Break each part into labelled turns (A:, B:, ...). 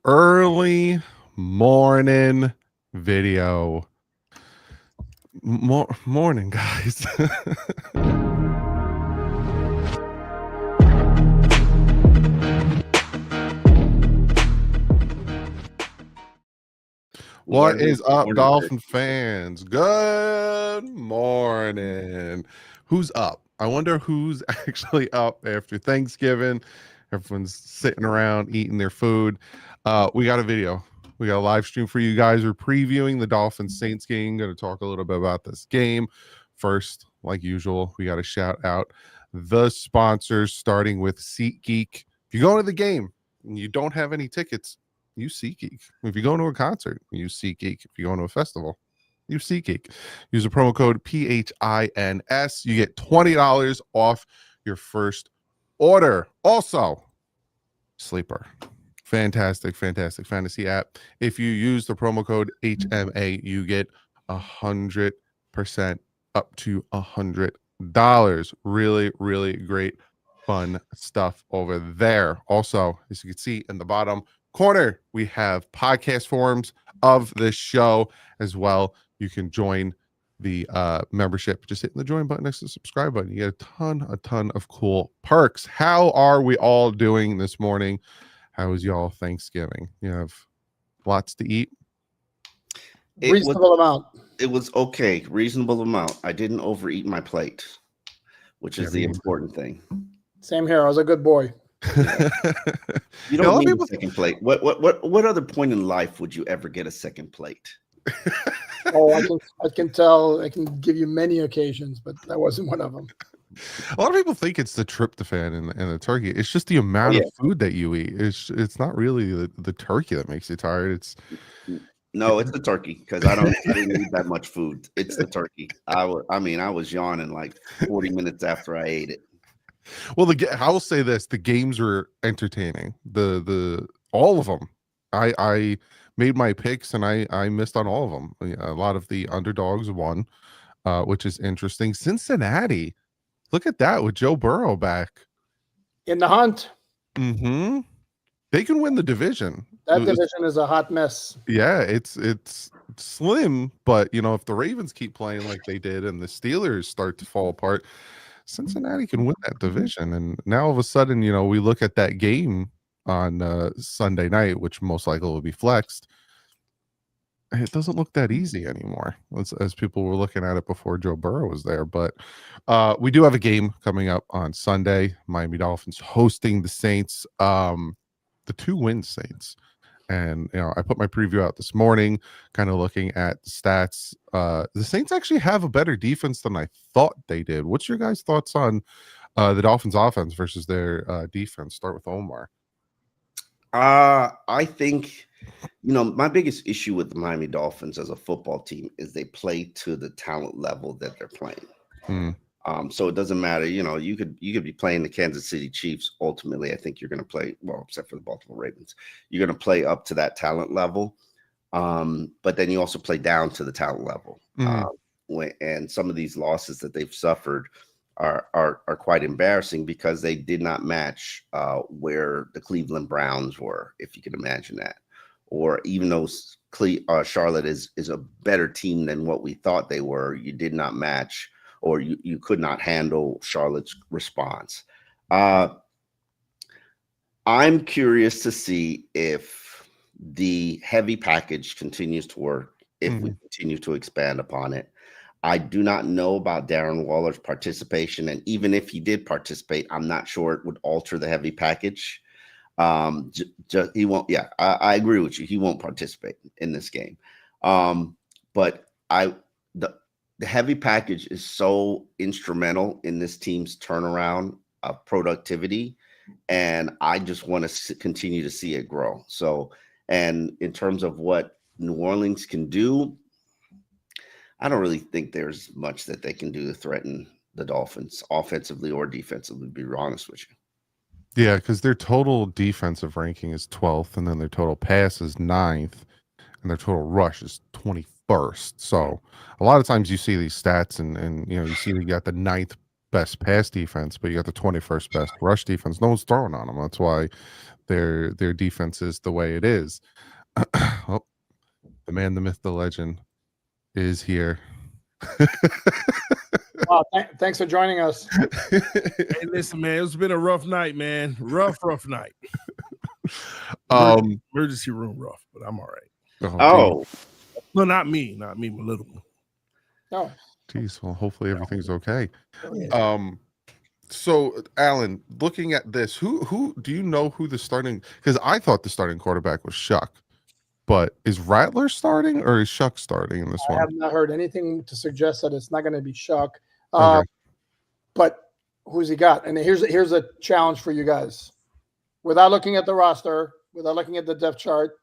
A: early morning video. Morning, guys. What is up, Dolphin fans? Good morning. Who's up? I wonder who's actually up after Thanksgiving. Everyone's sitting around eating their food. We got a video. We got a live stream for you guys. We're previewing the Dolphins Saints game. Going to talk a little bit about this game. First, like usual, we got to shout out the sponsors, starting with SeatGeek. If you go to the game and you don't have any tickets, use SeatGeek. If you go to a concert, use SeatGeek. If you go to a festival, use SeatGeek. Use the promo code PHINS. You get $20 off your first order. Also, Sleeper. Fantastic fantasy app. If you use the promo code HMA, you get 100% up to $100. Really great fun stuff over there. Also, as you can see in the bottom corner, we have podcast forums of this show as well. You can join the membership. Just hitting the join button next to the subscribe button. You get a ton of cool perks. How are we all doing this morning? How was y'all Thanksgiving? You have lots to eat?
B: Reasonable amount.
C: It was okay. Reasonable amount. I didn't overeat my plate, which is the important thing.
B: Same here. I was a good boy.
C: You don't need a second plate. What other point in life would you ever get a second plate?
B: I can tell. I can give you many occasions, but that wasn't one of them.
A: A lot of people think it's the tryptophan and the turkey. It's just the amount of food that you eat. It's not really the turkey that makes you tired. It's
C: the turkey, because I didn't eat that much food. It's the turkey. I was yawning like 40 minutes after I ate it.
A: Well, I will say this: the games were entertaining. The all of them. I made my picks and I missed on all of them. A lot of the underdogs won, which is interesting. Cincinnati. Look at that with Joe Burrow back
B: in the hunt.
A: Mm-hmm. They can win the division.
B: That division is a hot mess.
A: Yeah, it's slim, but if the Ravens keep playing like they did and the Steelers start to fall apart, Cincinnati can win that division. And now all of a sudden, we look at that game on Sunday night, which most likely will be flexed. It doesn't look that easy anymore as people were looking at it before Joe Burrow was there. But we do have a game coming up on Sunday. Miami Dolphins hosting the Saints, the 2-win Saints. And, I put my preview out this morning, kind of looking at the stats. The Saints actually have a better defense than I thought they did. What's your guys' thoughts on the Dolphins offense versus their defense? Start with Omar.
C: I think... my biggest issue with the Miami Dolphins as a football team is they play to the talent level that they're playing. So it doesn't matter. You could be playing the Kansas City Chiefs. Ultimately, I think you're going to play, well, except for the Baltimore Ravens, you're going to play up to that talent level. But then you also play down to the talent level. And some of these losses that they've suffered are quite embarrassing because they did not match where the Cleveland Browns were, if you can imagine that. Or even though Charlotte is a better team than what we thought they were, you did not match, or you could not handle Charlotte's response. I'm curious to see if the heavy package continues to work, if we continue to expand upon it. I do not know about Darren Waller's participation, and even if he did participate, I'm not sure it would alter the heavy package. He won't. Yeah, I agree with you. He won't participate in this game. But the heavy package is so instrumental in this team's turnaround of productivity, and I just want to continue to see it grow. So, and in terms of what New Orleans can do, I don't really think there's much that they can do to threaten the Dolphins offensively or defensively, to be honest with you.
A: Yeah, because their total defensive ranking is 12th, and then their total pass is 9th, and their total rush is 21st. So a lot of times you see these stats, and you see you got the 9th best pass defense, but you got the 21st best rush defense. No one's throwing on them. That's why their defense is the way it is. Oh, the man, the myth, the legend is here.
B: Wow, thanks for joining us.
D: Hey, listen, man, it's been a rough night, man. Rough night. Emergency room rough, but I'm all right.
C: Oh.
D: No, not me, my little one.
B: No.
A: Geez, well, hopefully everything's okay. So Alan, looking at this, who do you know who the starting? Because I thought the starting quarterback was Shuck, but is Rattler starting or is Shuck starting in this one?
B: I have not heard anything to suggest that it's not going to be Shuck.
A: Okay.
B: But who's he got? And here's a challenge for you guys. Without looking at the roster, without looking at the depth chart,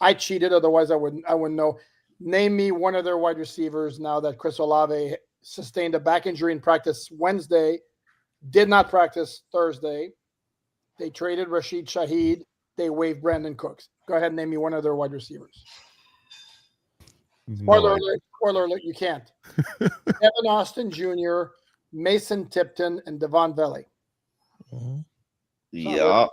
B: I cheated. Otherwise, I wouldn't know. Name me one of their wide receivers now that Chris Olave sustained a back injury in practice Wednesday, did not practice Thursday. They traded Rashid Shaheed. They waived Brandon Cooks. Go ahead and name me one of their wide receivers. Spoiler alert, you can't. Evan Austin Jr., Mason Tipton, and Devon Valley.
C: Yeah.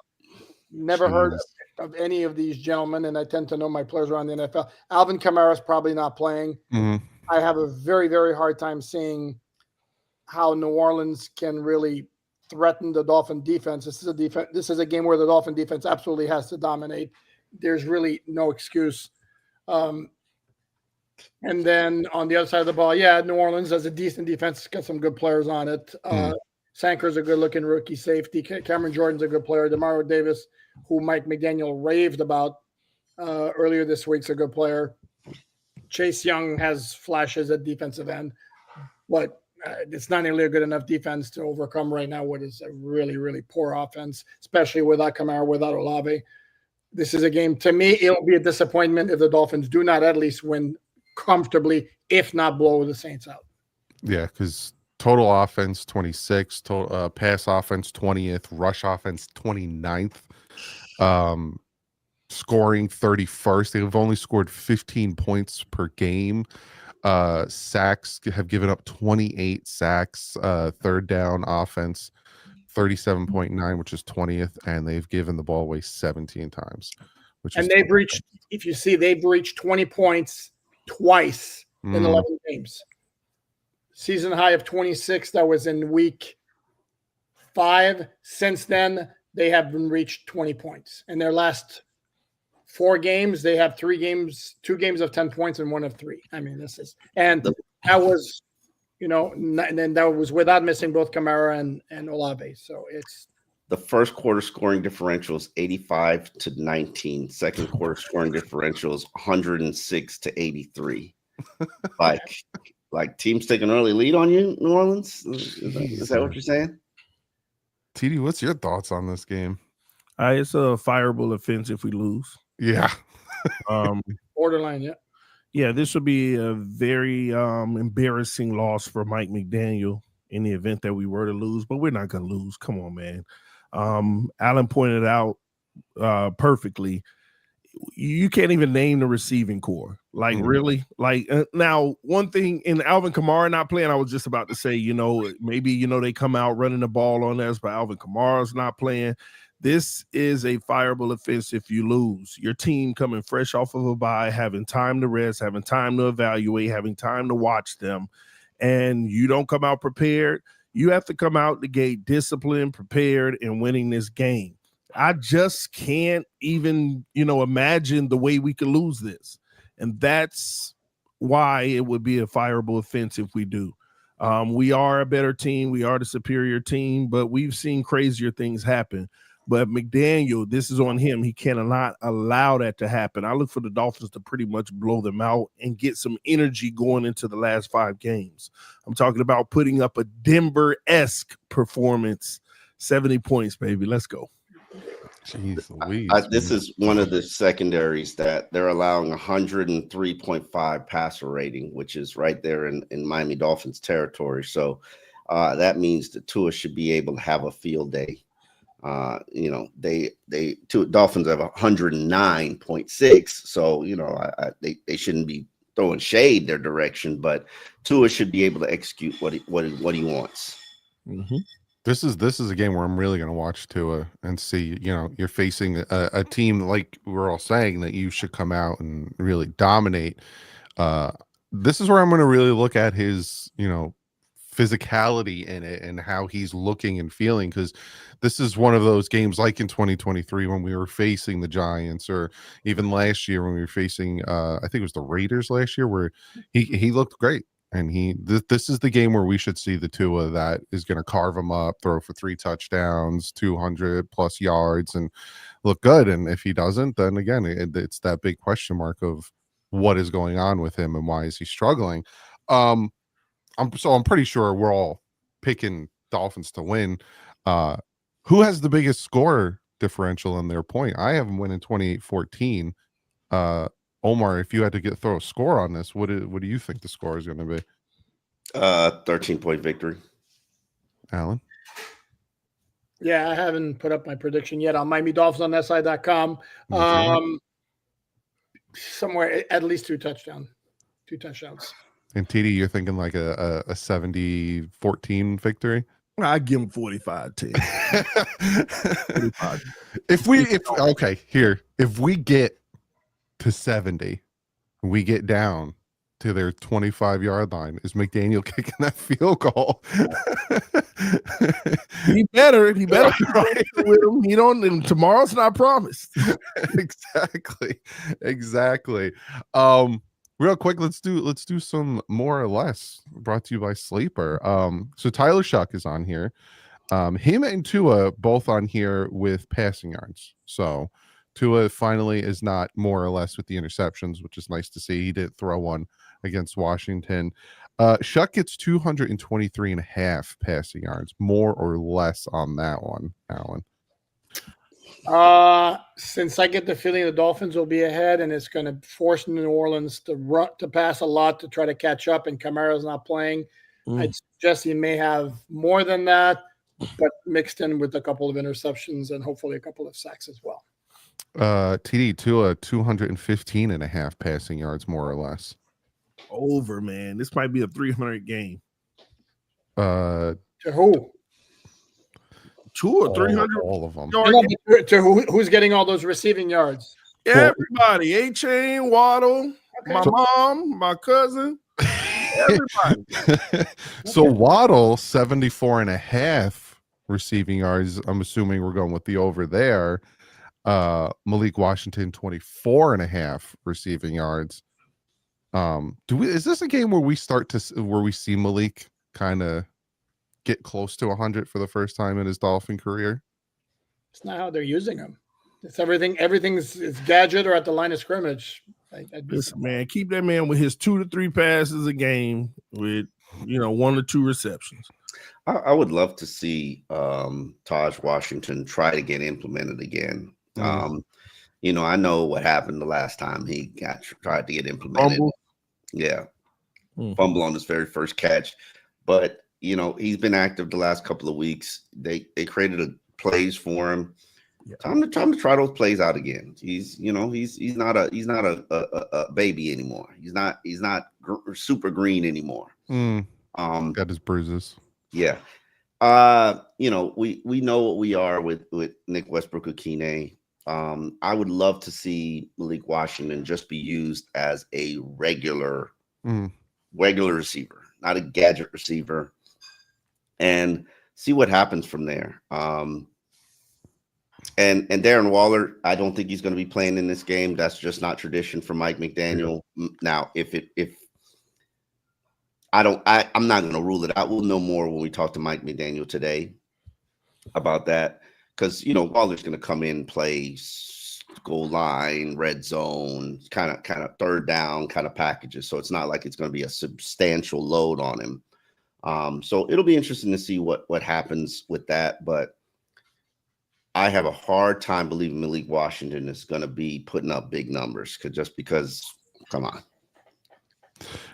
B: Never heard of any of these gentlemen, and I tend to know my players around the NFL. Alvin Kamara's probably not playing. I have a very, very hard time seeing how New Orleans can really threaten the Dolphin defense. This is a game where the Dolphin defense absolutely has to dominate. There's really no excuse. And then on the other side of the ball, New Orleans has a decent defense, got some good players on it. Sanker's a good-looking rookie safety. Cameron Jordan's a good player. Demario Davis, who Mike McDaniel raved about earlier this week, is a good player. Chase Young has flashes at defensive end, but it's not nearly a good enough defense to overcome right now what is a really, really poor offense, especially without Kamara, without Olave. This is a game, to me, it'll be a disappointment if the Dolphins do not at least win comfortably, if not blow the Saints out.
A: Yeah, because total offense 26, total pass offense 20th, rush offense 29th, scoring 31st. They've only scored 15 points per game. Sacks have given up 28 sacks. Third down offense 37.9, which is 20th, and they've given the ball away 17 times.
B: They've reached 20 points twice in 11 games. Season high of 26, that was in week 5. Since then, they have been reached 20 points. In their last 4 games, they have 2 games of 10 points and 1 of 3. I mean, that was, and then that was without missing both Kamara and Olave. So it's
C: the first quarter scoring differential is 85-19. Second quarter scoring differential is 106-83. Like teams take an early lead on you, New Orleans? Is that what you're saying?
A: TD, what's your thoughts on this game?
D: It's a fireable offense if we lose.
A: Yeah.
B: Borderline, yeah.
D: Yeah, this would be a very embarrassing loss for Mike McDaniel in the event that we were to lose, but we're not going to lose. Come on, man. Alan pointed out perfectly, you can't even name the receiving core. Like, really? Like, now, one thing in Alvin Kamara not playing, I was just about to say, maybe, they come out running the ball on us, but Alvin Kamara's not playing. This is a fireable offense if you lose. Your team coming fresh off of a bye, having time to rest, having time to evaluate, having time to watch them, and you don't come out prepared. You have to come out the gate disciplined, prepared, and winning this game. I just can't even, imagine the way we could lose this. And that's why it would be a fireable offense if we do. We are a better team. We are the superior team, but we've seen crazier things happen. But McDaniel, this is on him. He cannot allow that to happen. I look for the Dolphins to pretty much blow them out and get some energy going into the last 5 games. I'm talking about putting up a Denver-esque performance. 70 points, baby. Let's go.
A: Jeez Louise,
C: this is one of the secondaries that they're allowing 103.5 passer rating, which is right there in Miami Dolphins territory. So that means the Tua should be able to have a field day. Dolphins have 109.6, so they shouldn't be throwing shade their direction, but Tua should be able to execute what he wants.
D: Mm-hmm.
A: This is a game where I'm really going to watch Tua and see, you're facing a team like we're all saying that you should come out and really dominate. This is where I'm going to really look at his, physicality in it and how he's looking and feeling, because this is one of those games like in 2023 when we were facing the Giants, or even last year when we were facing I think it was the Raiders last year, where he looked great. And this is the game where we should see the Tua that is going to carve him up, throw for 3 touchdowns, 200 plus yards, and look good. And if he doesn't, then again, it's that big question mark of what is going on with him and why is he struggling. I'm pretty sure we're all picking Dolphins to win. Who has the biggest score differential in their point? I have them winning 28-14. Omar, if you had to throw a score on this, what do you think the score is going to be?
C: 13-point victory.
A: Alan?
B: Yeah, I haven't put up my prediction yet on MiamiDolphins.si.com. Somewhere at least 2 touchdowns.
A: And TD, you're thinking like a 70-14 victory?
D: I give him 45-10. 45.
A: If we get to 70, we get down to their 25-yard line, is McDaniel kicking that field goal?
D: He better right with him. And tomorrow's not promised.
A: Exactly. Real quick, let's do some more or less, brought to you by Sleeper. So Tyler Shuck is on here. Him and Tua both on here with passing yards. So Tua finally is not more or less with the interceptions, which is nice to see. He did throw one against Washington. Shuck gets 223.5 passing yards, more or less on that one, Alan.
B: Since I get the feeling the Dolphins will be ahead, and it's going to force New Orleans to pass a lot to try to catch up, and Kamara's not playing, I'd suggest he may have more than that, but mixed in with a couple of interceptions and hopefully a couple of sacks as well.
A: TD Tua 215.5 passing yards, more or less.
D: Over, man. This might be a 300 game.
B: To who?
D: Tua, 300.
A: All of them.
B: To who's getting all those receiving yards?
D: Everybody. A-Chain, Waddle, my mom, my cousin. Everybody.
A: So Waddle 74.5 receiving yards. I'm assuming we're going with the over there. Malik Washington 24.5 receiving yards. Is this a game where we see Malik kind of get close to 100 for the first time in his Dolphin career?
B: It's not how they're using him. It's everything's gadget or at the line of scrimmage.
D: Listen, man, keep that man with his 2 to 3 passes a game with 1 or 2 receptions.
C: I would love to see Taj Washington try to get implemented again. I know what happened the last time he tried to get implemented.
D: Fumble.
C: Yeah. Fumble on his very first catch. But he's been active the last couple of weeks. They created plays for him. Yeah. Time to try those plays out again. He's not a baby anymore. He's not super green anymore.
A: Got his bruises.
C: Yeah. We know what we are with Nick Westbrook-Akine. I would love to see Malik Washington just be used as a regular receiver, not a gadget receiver, and see what happens from there. And Darren Waller, I don't think he's going to be playing in this game. That's just not tradition for Mike McDaniel. Yeah. Now, I'm not going to rule it out. We'll know more when we talk to Mike McDaniel today about that, because Waller's going to come in, play goal line, red zone, kind of third down kind of packages. So it's not like it's going to be a substantial load on him. So it'll be interesting to see what happens with that. But I have a hard time believing Malik Washington is going to be putting up big numbers because come on.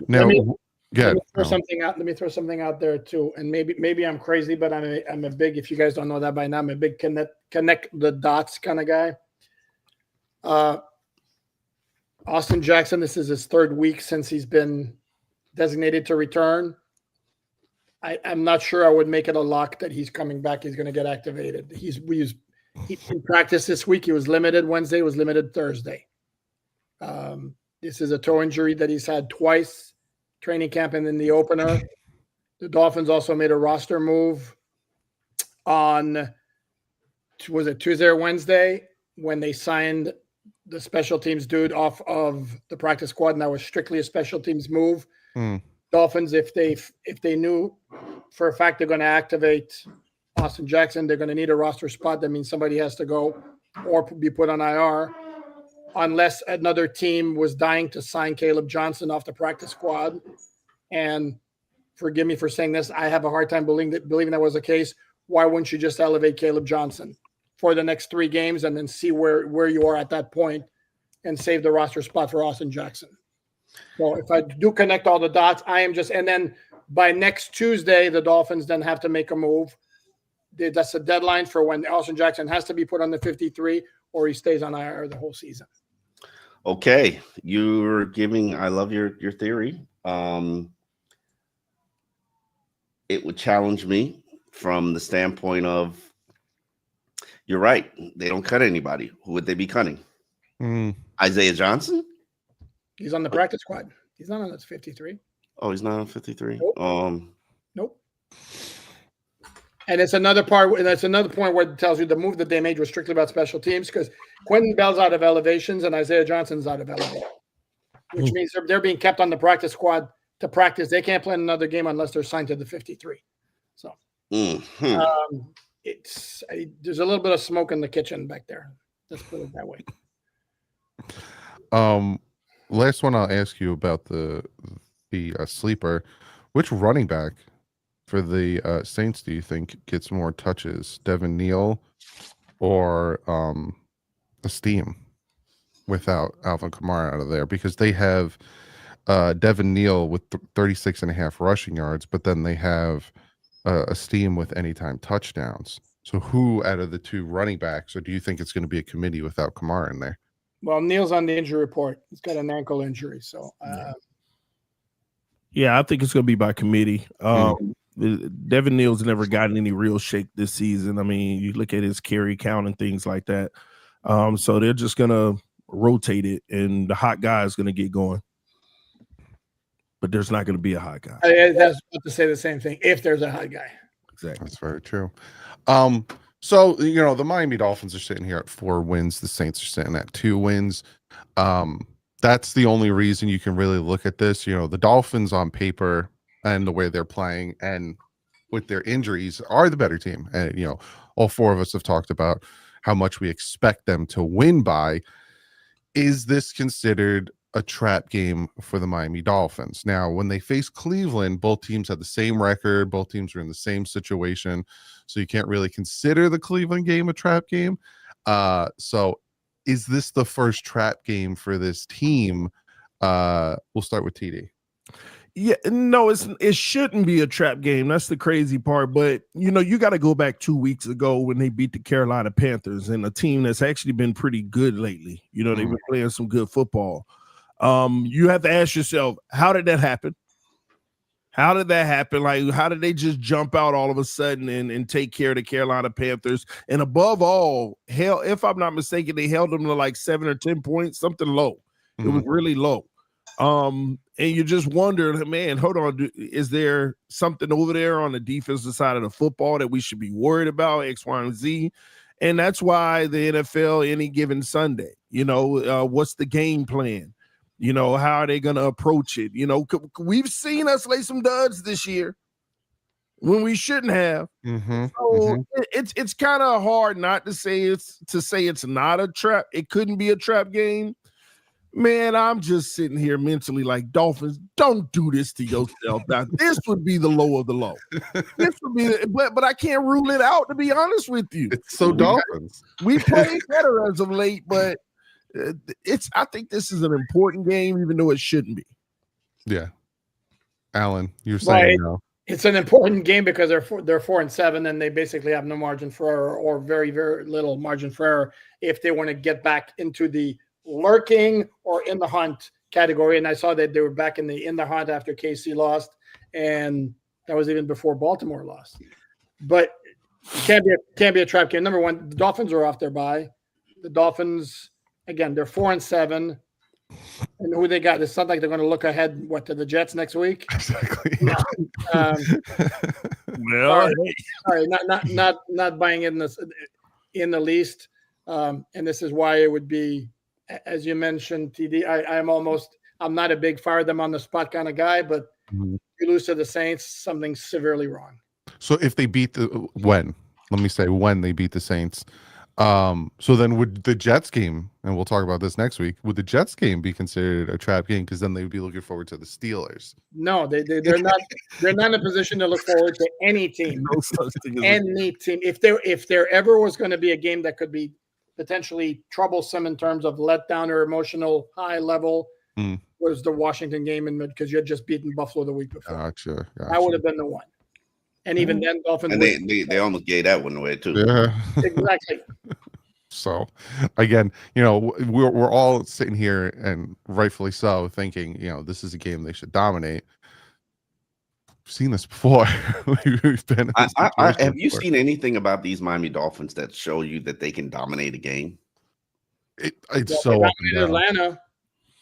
A: Now,
B: let me throw something out there too, and maybe I'm crazy, but I'm a big. If you guys don't know that by now, I'm a big connect the dots kind of guy. Austin Jackson, this is his 3rd week since he's been designated to return. I'm not sure I would make it a lock that he's coming back. He's going to get activated. In practice this week. He was limited Wednesday, was limited Thursday. This is a toe injury that he's had twice, training camp and in the opener. The Dolphins also made a roster move on, was it Tuesday or Wednesday, when they signed the special teams dude off of the practice squad, and that was strictly a special teams move. Dolphins, if they knew for a fact they're going to activate Austin Jackson, they're going to need a roster spot. That means somebody has to go or be put on IR, unless another team was dying to sign Caleb Johnson off the practice squad. And forgive me for saying this, I have a hard time believing that was the case. Why wouldn't you just elevate Caleb Johnson for the next 3 games and then see where you are at that point and save the roster spot for Austin Jackson? So if I do connect all the dots, and then by next Tuesday, the Dolphins then have to make a move. That's the deadline for when Austin Jackson has to be put on the 53 or he stays on IR the whole season.
C: Okay. I love your theory. It would challenge me from the standpoint of, you're right. They don't cut anybody. Who would they be cutting? Isaiah Johnson?
B: He's on the practice squad. He's not on the 53.
C: Oh, he's not on 53?
B: Nope. Nope. And it's another part, and that's another point where it tells you the move that they made was strictly about special teams, because Quentin Bell's out of elevations and Isaiah Johnson's out of elevation, which means they're being kept on the practice squad to practice. They can't play another game unless they're signed to the 53. So there's a little bit of smoke in the kitchen back there. Let's put it that way.
A: Last one I'll ask you about the sleeper. Which running back for the Saints do you think gets more touches, Devin Neal or Esteem, without Alvin Kamara out of there? Because they have Devin Neal with 36.5 rushing yards, but then they have Esteem with anytime touchdowns. So who out of the 2 running backs, or do you think it's going to be a committee without Kamara in there?
B: Well, Neal's on the injury report. He's got an ankle injury. So,
D: yeah, I think it's going to be by committee. Devin Neal's never gotten any real shake this season. I mean, you look at his carry count and things like that. So they're just going to rotate it, and the hot guy is going to get going. But there's not going to be a hot guy.
B: That's about to say the same thing. If there's a hot guy.
D: Exactly.
A: That's very true. So, the Miami Dolphins are sitting here at 4 wins. The Saints are sitting at 2 wins. That's the only reason you can really look at this. The Dolphins on paper and the way they're playing and with their injuries are the better team. And, all 4 of us have talked about how much we expect them to win by. Is this considered a trap game for the Miami Dolphins? Now, when they face Cleveland, both teams had the same record. Both teams are in the same situation. So you can't really consider the Cleveland game a trap game. So is this the first trap game for this team? We'll start with TD.
D: Yeah, no, it shouldn't be a trap game. That's the crazy part. But, you got to go back 2 weeks ago when they beat the Carolina Panthers, and a team that's actually been pretty good lately. They've been playing some good football. You have to ask yourself, how did that happen? How did that happen? Like, how did they just jump out all of a sudden and take care of the Carolina Panthers? And above all, if I'm not mistaken, they held them to like 7 or 10 points, something low. It was really low. And you just wonder, man, hold on, is there something over there on the defensive side of the football that we should be worried about, X, Y, and Z? And that's why the NFL, any given Sunday, what's the game plan? How are they going to approach it? We've seen us lay some duds this year when we shouldn't have. It's kind of hard not to say it's not a trap. It couldn't be a trap game. Man, I'm just sitting here mentally like, Dolphins, don't do this to yourself. Now, this would be the low of the low. This would be, but I can't rule it out, to be honest with you.
A: It's so Dolphins.
D: We played better as of late, but I think this is an important game, even though it shouldn't be.
A: Yeah. Alan, you're saying no.
B: It's an important game because they're 4-7 and they basically have no margin for error, or very, very little margin for error, if they want to get back into the lurking or in the hunt category. And I saw that they were back in the hunt after KC lost. And That was even before Baltimore lost. But it can't be a trap game. Number one, the Dolphins are off their bye. The Dolphins, again, they're 4-7. And who they got? It's not like they're going to look ahead, to the Jets next week?
A: Exactly.
B: No.
D: Well,
B: sorry, not buying in this in the least. And this is why it would be, as you mentioned, TD. I'm not a big fire them on the spot kind of guy, but you lose to the Saints, something's severely wrong.
A: So if they beat when they beat the Saints, so then would the Jets game, and we'll talk about this next week, would the Jets game be considered a trap game? Because then they would be looking forward to the Steelers.
B: No, they're not. They're not in a position to look forward to any team.
D: no such thing as
B: Any team. If there ever was going to be a game that could be potentially troublesome in terms of letdown or emotional high level, was the Washington game, because you had just beaten Buffalo the week before.
A: Gotcha.
B: That would have been the one. And even then, Dolphins.
C: And they almost gave that one away too.
A: Yeah.
B: Exactly.
A: So, again, we're all sitting here, and rightfully so, thinking, this is a game they should dominate. We've seen this before. We've been.
C: Have you seen anything about these Miami Dolphins that show you that they can dominate a game?
A: It's so up and down.
B: Atlanta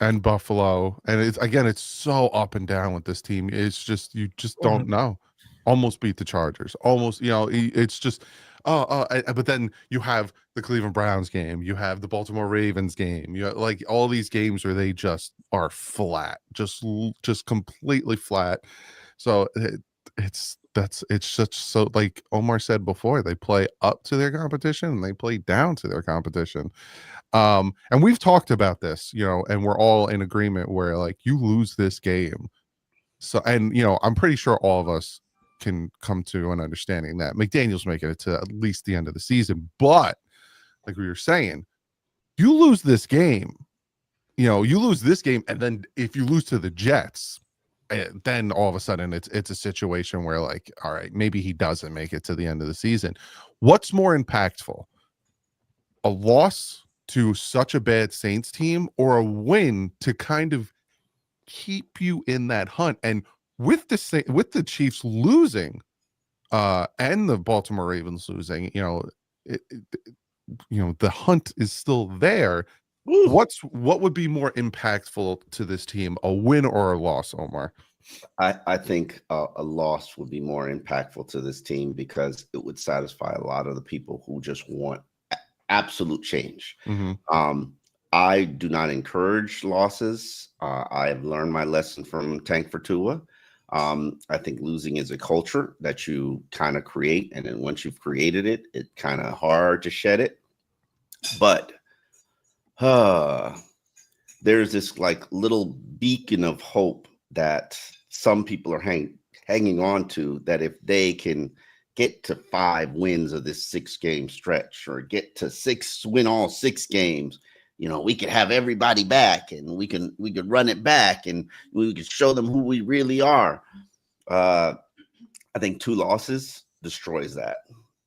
A: And Buffalo, and it's so up and down with this team. It's just you just don't know. Almost beat the Chargers. Almost, it's just but then you have the Cleveland Browns game, you have the Baltimore Ravens game, you have, like, all these games where they just are flat, just completely flat. So it's such, so like Omar said before, they play up to their competition and they play down to their competition. And we've talked about this, and we're all in agreement where, like, you lose this game. So, and I'm pretty sure all of us can come to an understanding that McDaniel's making it to at least the end of the season. But like we were saying, you lose this game, and then if you lose to the Jets, then all of a sudden it's a situation where, like, all right, maybe he doesn't make it to the end of the season. What's more impactful? A loss to such a bad Saints team, or a win to kind of keep you in that hunt? And with the Chiefs losing, and the Baltimore Ravens losing, the hunt is still there.
C: Ooh.
A: What would be more impactful to this team, a win or a loss, Omar?
C: I think a loss would be more impactful to this team, because it would satisfy a lot of the people who just want absolute change. I do not encourage losses. I have learned my lesson from Tank for Tua. I think losing is a culture that you kind of create, and then once you've created it, it's kind of hard to shed it. But there's this, like, little beacon of hope that some people are hanging on to, that if they can get to 5 wins of this 6-game stretch, or get to win all 6 games, we could have everybody back, and we could run it back, and we could show them who we really are. I think 2 losses destroys that.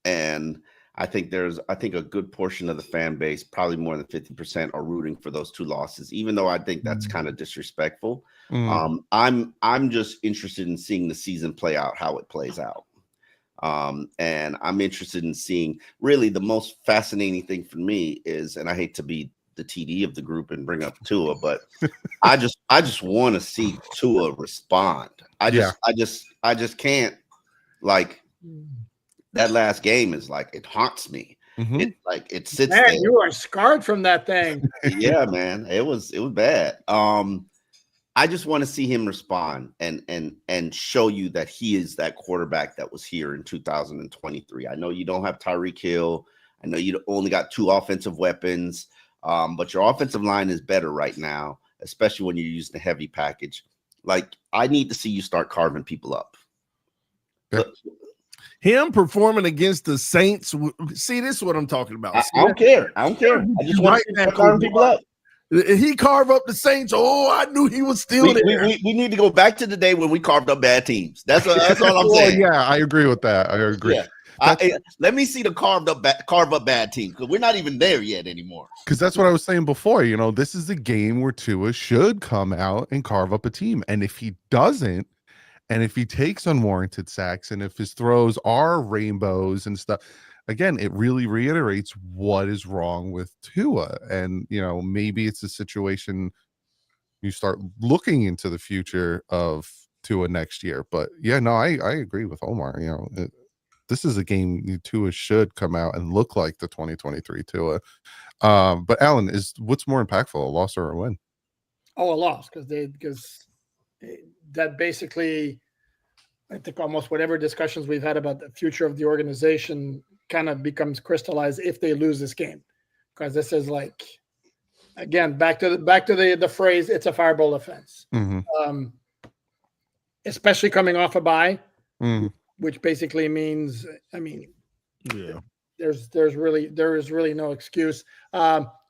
C: And I think a good portion of the fan base, probably more than 50%, are rooting for those 2 losses, even though I think that's kind of disrespectful. I'm just interested in seeing the season play out, how it plays out. And I'm interested in seeing, really, the most fascinating thing for me is, and I hate to be the TD of the group and bring up Tua, but I just want to see Tua respond. I just can't, like, that last game is like, it haunts me. It sits
B: there. You are scarred from that thing.
C: Yeah, man, it was bad. I just want to see him respond and show you that he is that quarterback that was here in 2023. I know you don't have Tyreek Hill. I know you only got 2 offensive weapons. But your offensive line is better right now, especially when you're using the heavy package. Like, I need to see you start carving people up.
D: Him performing against the Saints. See, this is what I'm talking about.
C: I don't care. I just want to see him carving people up.
D: He carved up the Saints. Oh, I knew he was still there.
C: We need to go back to the day when we carved up bad teams. That's all I'm saying.
A: Yeah, I agree with that. I agree.
C: Yeah. Let me see the carve up bad team, because we're not even there yet anymore.
A: Because that's what I was saying before. This is a game where Tua should come out and carve up a team, and if he doesn't, And if he takes unwarranted sacks and if his throws are rainbows and stuff, again, it really reiterates what is wrong with Tua. And, maybe it's a situation you start looking into the future of Tua next year. But yeah, no, I agree with Omar. This is a game Tua should come out and look like the 2023 Tua. But Alan, what's more impactful, a loss or a win?
B: Oh, a loss, because that basically, I think almost whatever discussions we've had about the future of the organization kind of becomes crystallized if they lose this game, because this is like, again, back to the phrase, it's a fireball offense. Especially coming off a bye, which basically means,
D: yeah,
B: there is really no excuse.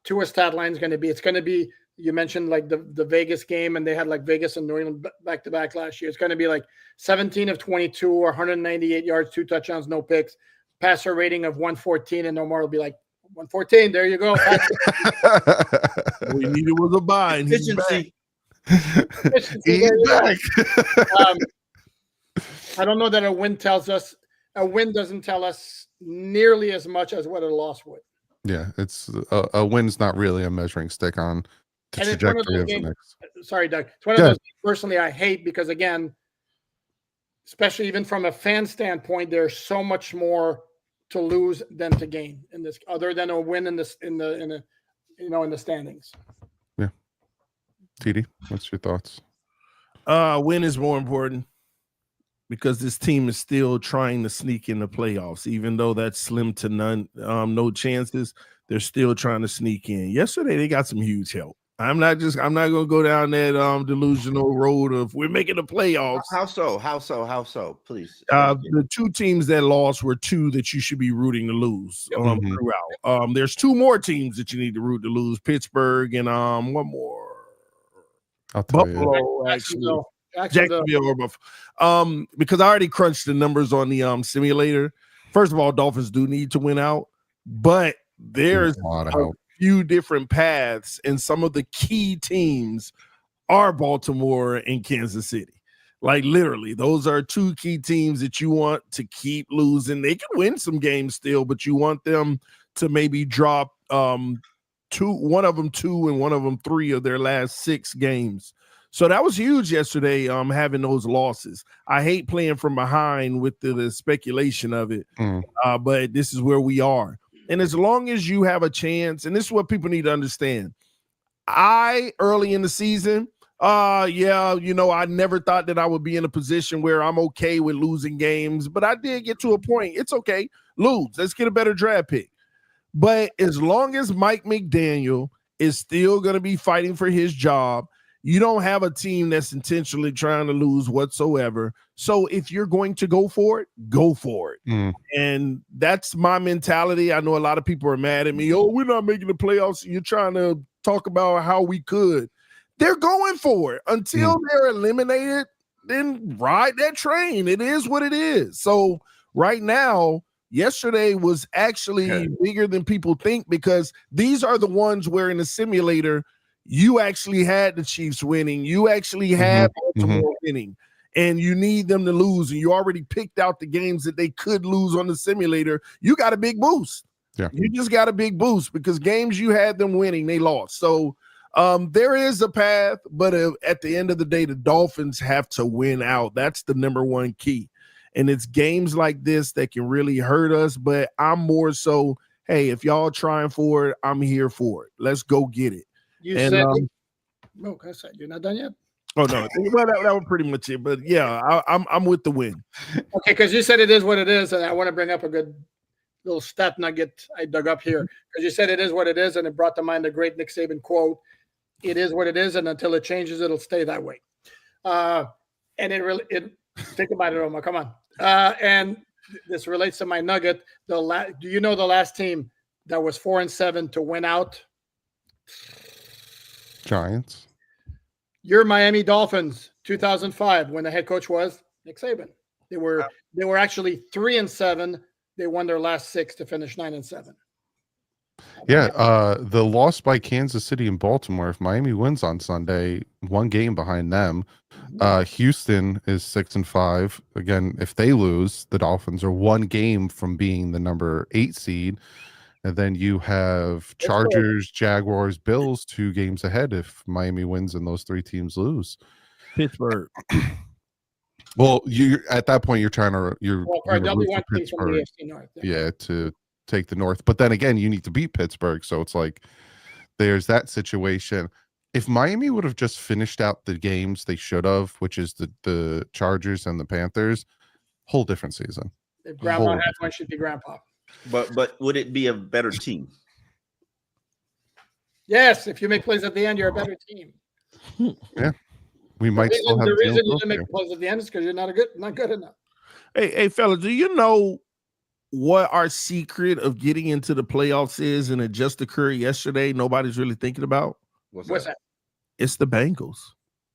B: Tua's stat line is going to be, you mentioned like the Vegas game, and they had like Vegas and New England back to back last year. It's going to be like 17 of 22 or 198 yards, 2 touchdowns, no picks, passer rating of 114, and Omar will be like 114. There you go.
D: we needed was a bye.
C: Efficiency.
A: He's back.
B: I don't know that a win doesn't tell us nearly as much as what a loss would.
A: Yeah, it's a win's not really a measuring stick on the trajectory of the next.
B: Sorry, Doug. It's one of those things personally I hate, because again, especially even from a fan standpoint, there's so much more to lose than to gain in this, other than a win in the standings.
A: Yeah. TD, what's your thoughts?
D: Win is more important, because this team is still trying to sneak in the playoffs, even though that's slim to none, no chances. They're still trying to sneak in. Yesterday, they got some huge help. I'm not going to go down that delusional road of we're making the playoffs.
C: How so? Please.
D: The 2 teams that lost were 2 that you should be rooting to lose throughout. There's 2 more teams that you need to root to lose: Pittsburgh and one more.
A: I'll tell
D: Buffalo, actually. Jacksonville or Buffalo. Because I already crunched the numbers on the simulator. First of all, Dolphins do need to win out, but there's a few different paths, and some of the key teams are Baltimore and Kansas City. Like literally, those are 2 key teams that you want to keep losing. They can win some games still, but you want them to maybe drop one of them 2 and one of them 3 of their last 6 games. So that was huge yesterday, having those losses. I hate playing from behind with the speculation of it, but this is where we are. And as long as you have a chance, and this is what people need to understand, early in the season, I never thought that I would be in a position where I'm okay with losing games, but I did get to a point. It's okay, lose. Let's get a better draft pick. But as long as Mike McDaniel is still going to be fighting for his job, you don't have a team that's intentionally trying to lose whatsoever. So if you're going to go for it, go for it. And that's my mentality. I know a lot of people are mad at me. Oh, we're not making the playoffs. You're trying to talk about how we could. They're going for it until they're eliminated. Then ride that train. It is what it is. So right now, yesterday was actually bigger than people think, because these are the ones where in the simulator, you actually had the Chiefs winning. You actually had Baltimore winning, and you need them to lose. And you already picked out the games that they could lose on the simulator. You got a big boost. Yeah. You just got a big boost, because games you had them winning, they lost. So there is a path, but at the end of the day, the Dolphins have to win out. That's the number 1 key. And it's games like this that can really hurt us. But I'm more so, hey, if y'all trying for it, I'm here for it. Let's go get it.
B: You said, you're not done yet?
D: Oh no, well that was pretty much it. But yeah, I'm with the win.
B: Okay, because you said it is what it is, and I want to bring up a good little stat nugget I dug up here, because you said it is what it is, and it brought to mind the great Nick Saban quote: "It is what it is, and until it changes, it'll stay that way." And it think about it, Omar. Come on. And this relates to my nugget. Do you know the last team that was 4-7 to win out?
A: Giants.
B: Your Miami Dolphins, 2005, when the head coach was Nick Saban. They were actually 3-7. They won their last 6 to finish 9-7.
A: Yeah, the loss by Kansas City and Baltimore. If Miami wins on Sunday, one game behind them. Houston is 6-5. Again, if they lose, the Dolphins are one game from being the number 8 seed. And then you have Chargers, Jaguars, Bills 2 games ahead if Miami wins and those 3 teams lose.
D: Pittsburgh.
A: Well, you at that point you're trying to root for Pittsburgh,
B: North,
A: to take the North. But then again, you need to beat Pittsburgh, so it's like there's that situation. If Miami would have just finished out the games they should have, which is the Chargers and the Panthers, whole different season.
B: If Grandma had one, should be Grandpa.
C: But would it be a better team?
B: Yes, if you make plays at the end, you're a better team.
A: Yeah. We might still have
B: the reason you didn't make plays at the end is because you're not good enough.
D: Hey, fellas, do you know what our secret of getting into the playoffs is, and it just occurred yesterday? Nobody's really thinking about.
B: What's that?
D: It's the Bengals.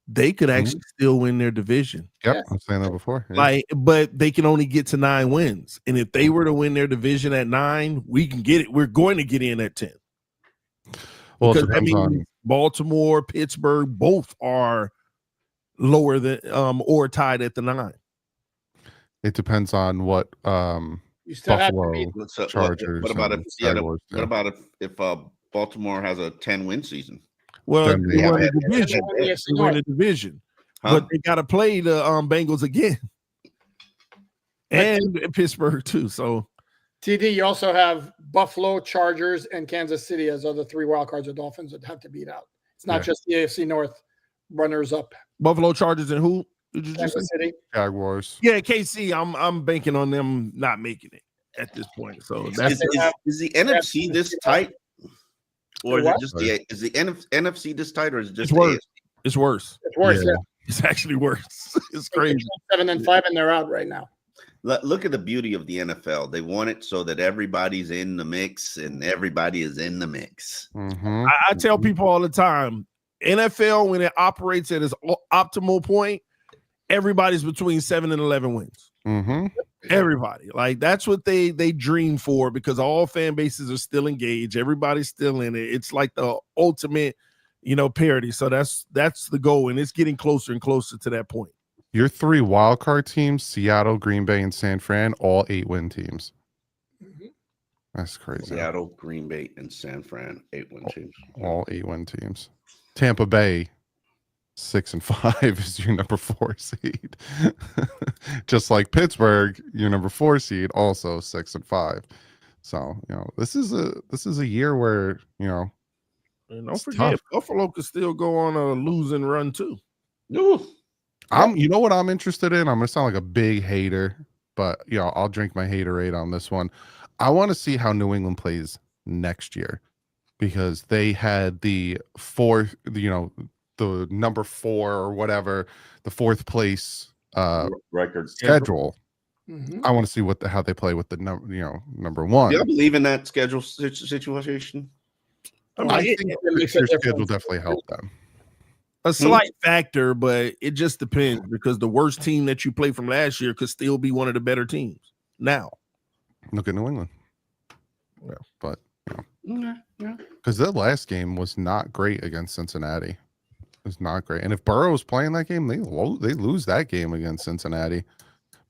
D: They could actually still win their division.
A: Yep, I was saying that before.
D: Yeah. But they can only get to 9 wins, and if they were to win their division at 9, we can get it. We're going to get in at 10.
A: Well,
D: because that means Baltimore, Pittsburgh, both are lower than or tied at the 9.
A: It depends on what
B: you still
A: Buffalo,
B: have to beat
A: Chargers.
C: What about if Baltimore has a 10-win season?
D: Well,
A: Then
D: they won the division. They won the division, but they got to play the Bengals again, and Pittsburgh too. So,
B: TD, you also have Buffalo, Chargers, and Kansas City as other 3 wild cards of Dolphins that have to beat out. It's not just the AFC North runners up.
D: Buffalo, Chargers, and who? Did you
B: Kansas City,
A: Jaguars.
D: Yeah, KC. I'm banking on them not making it at this point. So that's
C: is the NFC this tight, or is it just is the NFC this tight, or is it just
D: it's worse? It's worse.
B: It's worse. Yeah.
D: It's actually worse. It's crazy.
B: 7-5, and they're out right now.
C: Look at the beauty of the NFL. They want it so that everybody's in the mix, and everybody is in the mix.
A: Mm-hmm.
D: I tell people all the time, NFL, when it operates at its optimal point, everybody's between 7 and 11 wins.
A: Mm-hmm.
D: Everybody, like that's what they dream for, because all fan bases are still engaged. Everybody's still in it. It's like the ultimate, parity. So that's the goal, and it's getting closer and closer to that point.
A: Your 3 wild card teams, Seattle, Green Bay, and San Fran, all 8-win teams.
B: Mm-hmm.
A: That's crazy.
C: Seattle, Green Bay, and San Fran, 8-win teams.
A: All 8-win teams. Tampa Bay, 6-5 is your number 4 seed. Just like Pittsburgh, your number 4 seed, also 6-5. So this is a year where
D: and don't forget, tough. Buffalo could still go on a losing run too.
C: Ooh.
A: You know what I'm interested in? I'm gonna sound like a big hater, but I'll drink my haterade on this one. I want to see how New England plays next year, because they had the 4th, the number 4 or whatever, the 4th place
C: record
A: schedule.
B: Mm-hmm.
A: I want to see how they play with the number 1.
C: Do you believe in that schedule situation?
A: I think your schedule definitely helped them.
D: A slight factor, but it just depends, because the worst team that you play from last year could still be one of the better teams now.
A: Look at New England.
D: Yeah,
A: but because their last game was not great against Cincinnati. It was not great, and if Burrow was playing that game, they lose that game against Cincinnati.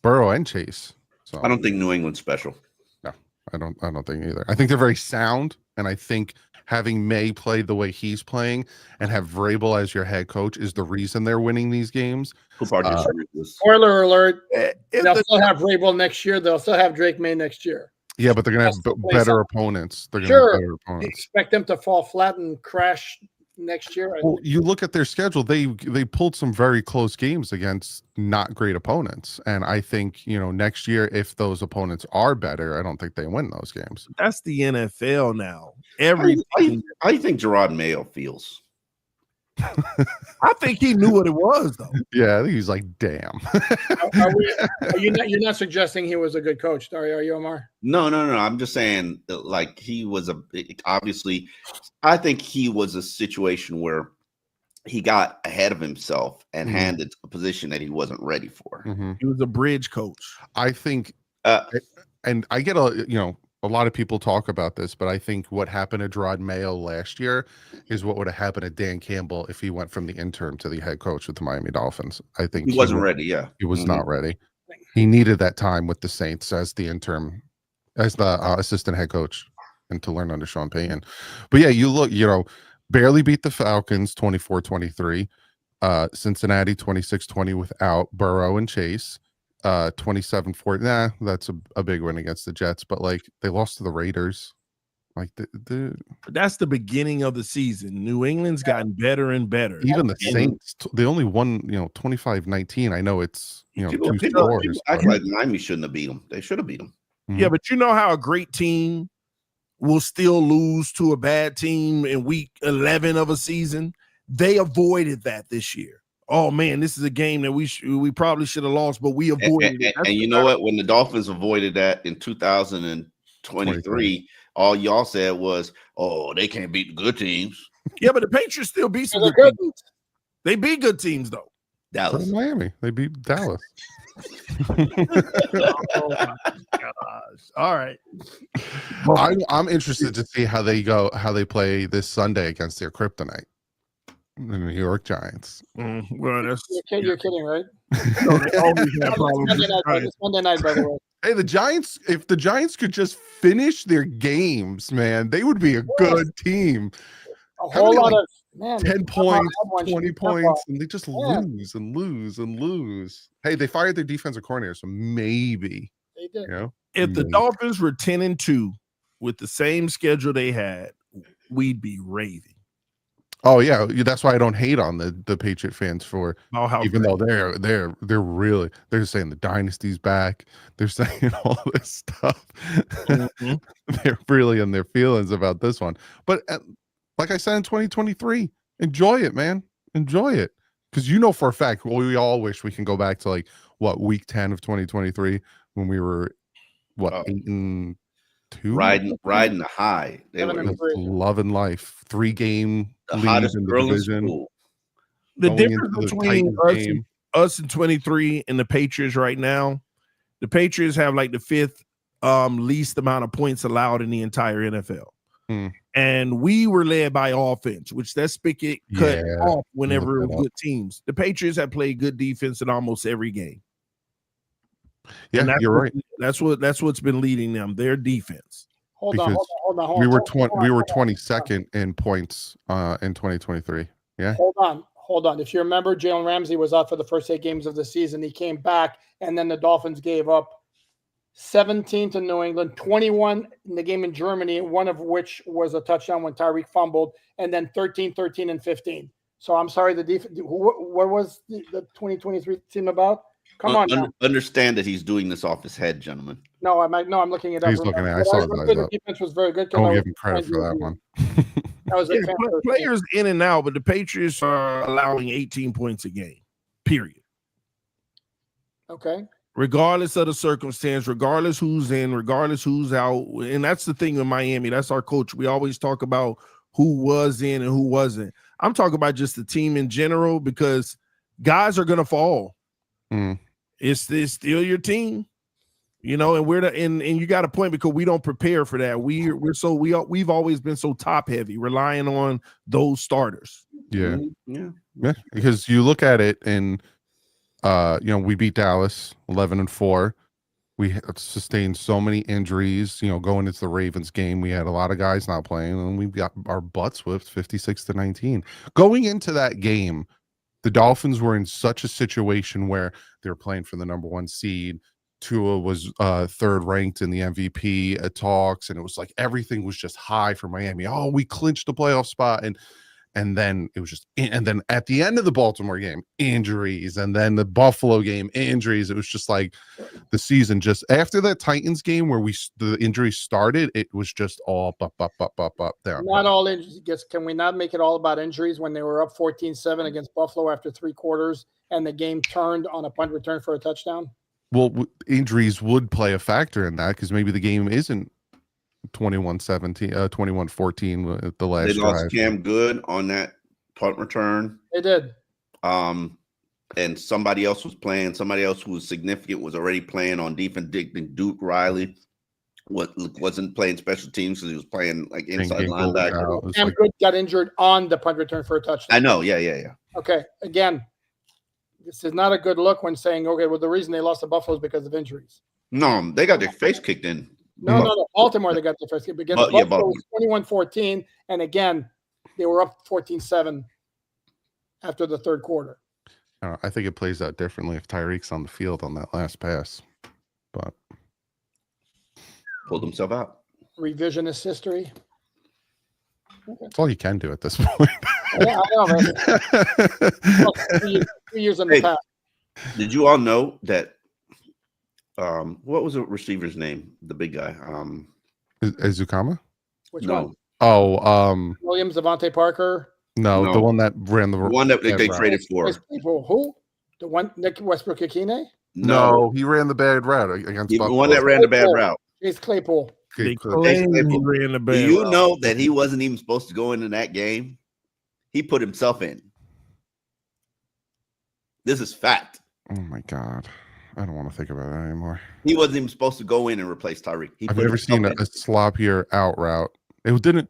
A: Burrow and Chase. So
C: I don't think New England's special.
A: No, I don't think either. I think they're very sound, and I think having May play the way he's playing and have Vrabel as your head coach is the reason they're winning these games.
B: Spoiler alert: they'll still have Vrabel next year. They'll still have Drake May next year.
A: Yeah, but they're gonna have better opponents. They're gonna have better opponents.
B: Expect them to fall flat and crash next year.
A: Well, you look at their schedule; they pulled some very close games against not great opponents, and I think next year, if those opponents are better, I don't think they win those games.
D: That's the NFL now.
C: I think Gerard Mayo feels.
D: I think he knew what it was, though.
A: Yeah, I think he's like, damn.
B: You're not suggesting he was a good coach, are you, Omar?
C: No. I'm just saying, like, he was obviously. I think he was a situation where he got ahead of himself and handed a position that he wasn't ready for.
A: Mm-hmm.
D: He was a bridge coach.
A: I think, and I get a lot of people talk about this, but I think what happened to Gerard Mayo last year is what would have happened to Dan Campbell if he went from the interim to the head coach with the Miami Dolphins. I think
C: He wasn't ready. Yeah,
A: he was not ready. He needed that time with the Saints as the interim, as the assistant head coach, and to learn under Sean Payton. But yeah, you look, barely beat the Falcons 24-23, Cincinnati 26-20 without Burrow and Chase. 27-4. That's a big win against the Jets, but like they lost to the Raiders. Like
D: that's the beginning of the season. New England's gotten better and better.
A: Even the Saints, they only won 25-19. I know it's two scores.
C: Act like Miami shouldn't have beat them. They should have beat them.
D: Yeah, but you know how a great team will still lose to a bad team in week 11 of a season? They avoided that this year. Oh man, this is a game that we probably should have lost, but we avoided it.
C: And you know what? When the Dolphins avoided that in 2023, all y'all said was, "Oh, they can't beat the good teams."
D: Yeah, but the Patriots still beat some good teams. They beat good teams though.
A: Dallas, Miami, they beat Dallas.
D: Oh my gosh! All right,
A: I'm interested to see how they play this Sunday against their kryptonite. The New York Giants.
D: Well,
B: you're kidding, right?
D: No, they always have problems.
B: Monday night, by the way.
A: Hey, the Giants, if the Giants could just finish their games, man, they would be a good team.
B: A whole lot of
A: 10 points, 20 points, and they just lose and lose and lose. Hey, they fired their defensive coordinator, so maybe
B: they did.
D: If the Dolphins were 10-2 with the same schedule they had, we'd be raving.
A: Oh yeah, that's why I don't hate on the Patriot fans for even though they're saying the dynasty's back. They're saying all this stuff. Mm-hmm. They're really in their feelings about this one. But like I said in 2023, enjoy it, man. Enjoy it. Because for a fact, we all wish we can go back to like week 10 of 2023 when we were 8-2,
C: riding the high. They were
A: loving life. 3-game lead in the division.
D: The difference between us in 23 and the Patriots right now, the Patriots have like the 5th least amount of points allowed in the entire NFL. And we were led by offense, which that spigot cut off whenever it was good teams. The Patriots have played good defense in almost every game.
A: Yeah, you're right.
D: That's what's been leading them. Their defense.
B: Hold on.
A: We were 22nd in points in 2023. Yeah.
B: Hold on. If you remember, Jalen Ramsey was out for the first 8 games of the season. He came back, and then the Dolphins gave up 17 to New England, 21 in the game in Germany, one of which was a touchdown when Tyreek fumbled, and then 13, 13, and 15. So I'm sorry, the defense. What was the 2023 team about? Come on.
C: Understand that he's doing this off his head, gentlemen.
B: No, I'm looking it up.
A: He's looking at. I saw
B: the defense was very good.
A: Don't give him credit for that one.
B: That was
D: players in and out, but the Patriots are allowing 18 points a game. Period.
B: Okay.
D: Regardless of the circumstance, regardless who's in, regardless who's out. And that's the thing with Miami. That's our coach. We always talk about who was in and who wasn't. I'm talking about just the team in general because guys are going to fall. It's still your team, and and you got a point because we don't prepare for that. We've always been so top heavy, relying on those starters.
A: Yeah. Because you look at it and we beat Dallas 11-4. We sustained so many injuries. Going into the Ravens game, we had a lot of guys not playing, and we got our butts whipped 56-19. Going into that game, the Dolphins were in such a situation where they were playing for the number 1 seed. Tua was 3rd ranked in the MVP talks, and it was like everything was just high for Miami. Oh, we clinched the playoff spot, and then it was just, and then at the end of the Baltimore game, injuries, and then the Buffalo game, injuries. It was just like the season just after that Titans game where the injuries started, it was just all up, down.
B: Not all injuries. Can we not make it all about injuries when they were up 14-7 against Buffalo after 3 quarters and the game turned on a punt return for a touchdown?
A: Well, injuries would play a factor in that because maybe the game isn't 21-17, 21-14 at the last drive.
C: They lost Cam Good on that punt return.
B: They did.
C: And somebody else was playing. Somebody else who was significant was already playing on defense. Duke Riley. wasn't playing special teams because he was playing like inside
A: Ginkel
C: linebacker.
B: Sam Good got injured on the punt return for a touchdown.
C: I know. Yeah.
B: Okay. Again, this is not a good look when saying, okay, well, the reason they lost to Buffalo is because of injuries.
C: No, they got their face kicked in.
B: No. Baltimore, they got their face kicked. Against Buffalo, it was 21-14. And again, they were up 14-7 after the third quarter.
A: I think it plays out differently if Tyreek's on the field on that last pass. But
C: pulled himself out.
B: Revisionist history.
A: Okay. That's all he can do at this point.
B: Yeah, I know, man. 2 years in the past.
C: Did you all know that? What was the receiver's name? The big guy.
A: Ezukama?
B: Which one?
A: Oh,
B: Williams, Devontae Parker.
A: No, the one that ran the
C: one that they traded for.
B: Who? The one Nick Westbrook-Ikine?
A: No, he ran the bad route against Buffalo.
C: The one that ran the bad route.
B: Chase Claypool.
D: They claim he ran the bad route.
C: Do you know that he wasn't even supposed to go into that game? He put himself in. This is fact.
A: Oh my God. I don't want to think about that anymore.
C: He wasn't even supposed to go in and replace Tyreek.
A: I've never seen a sloppier out route. It didn't.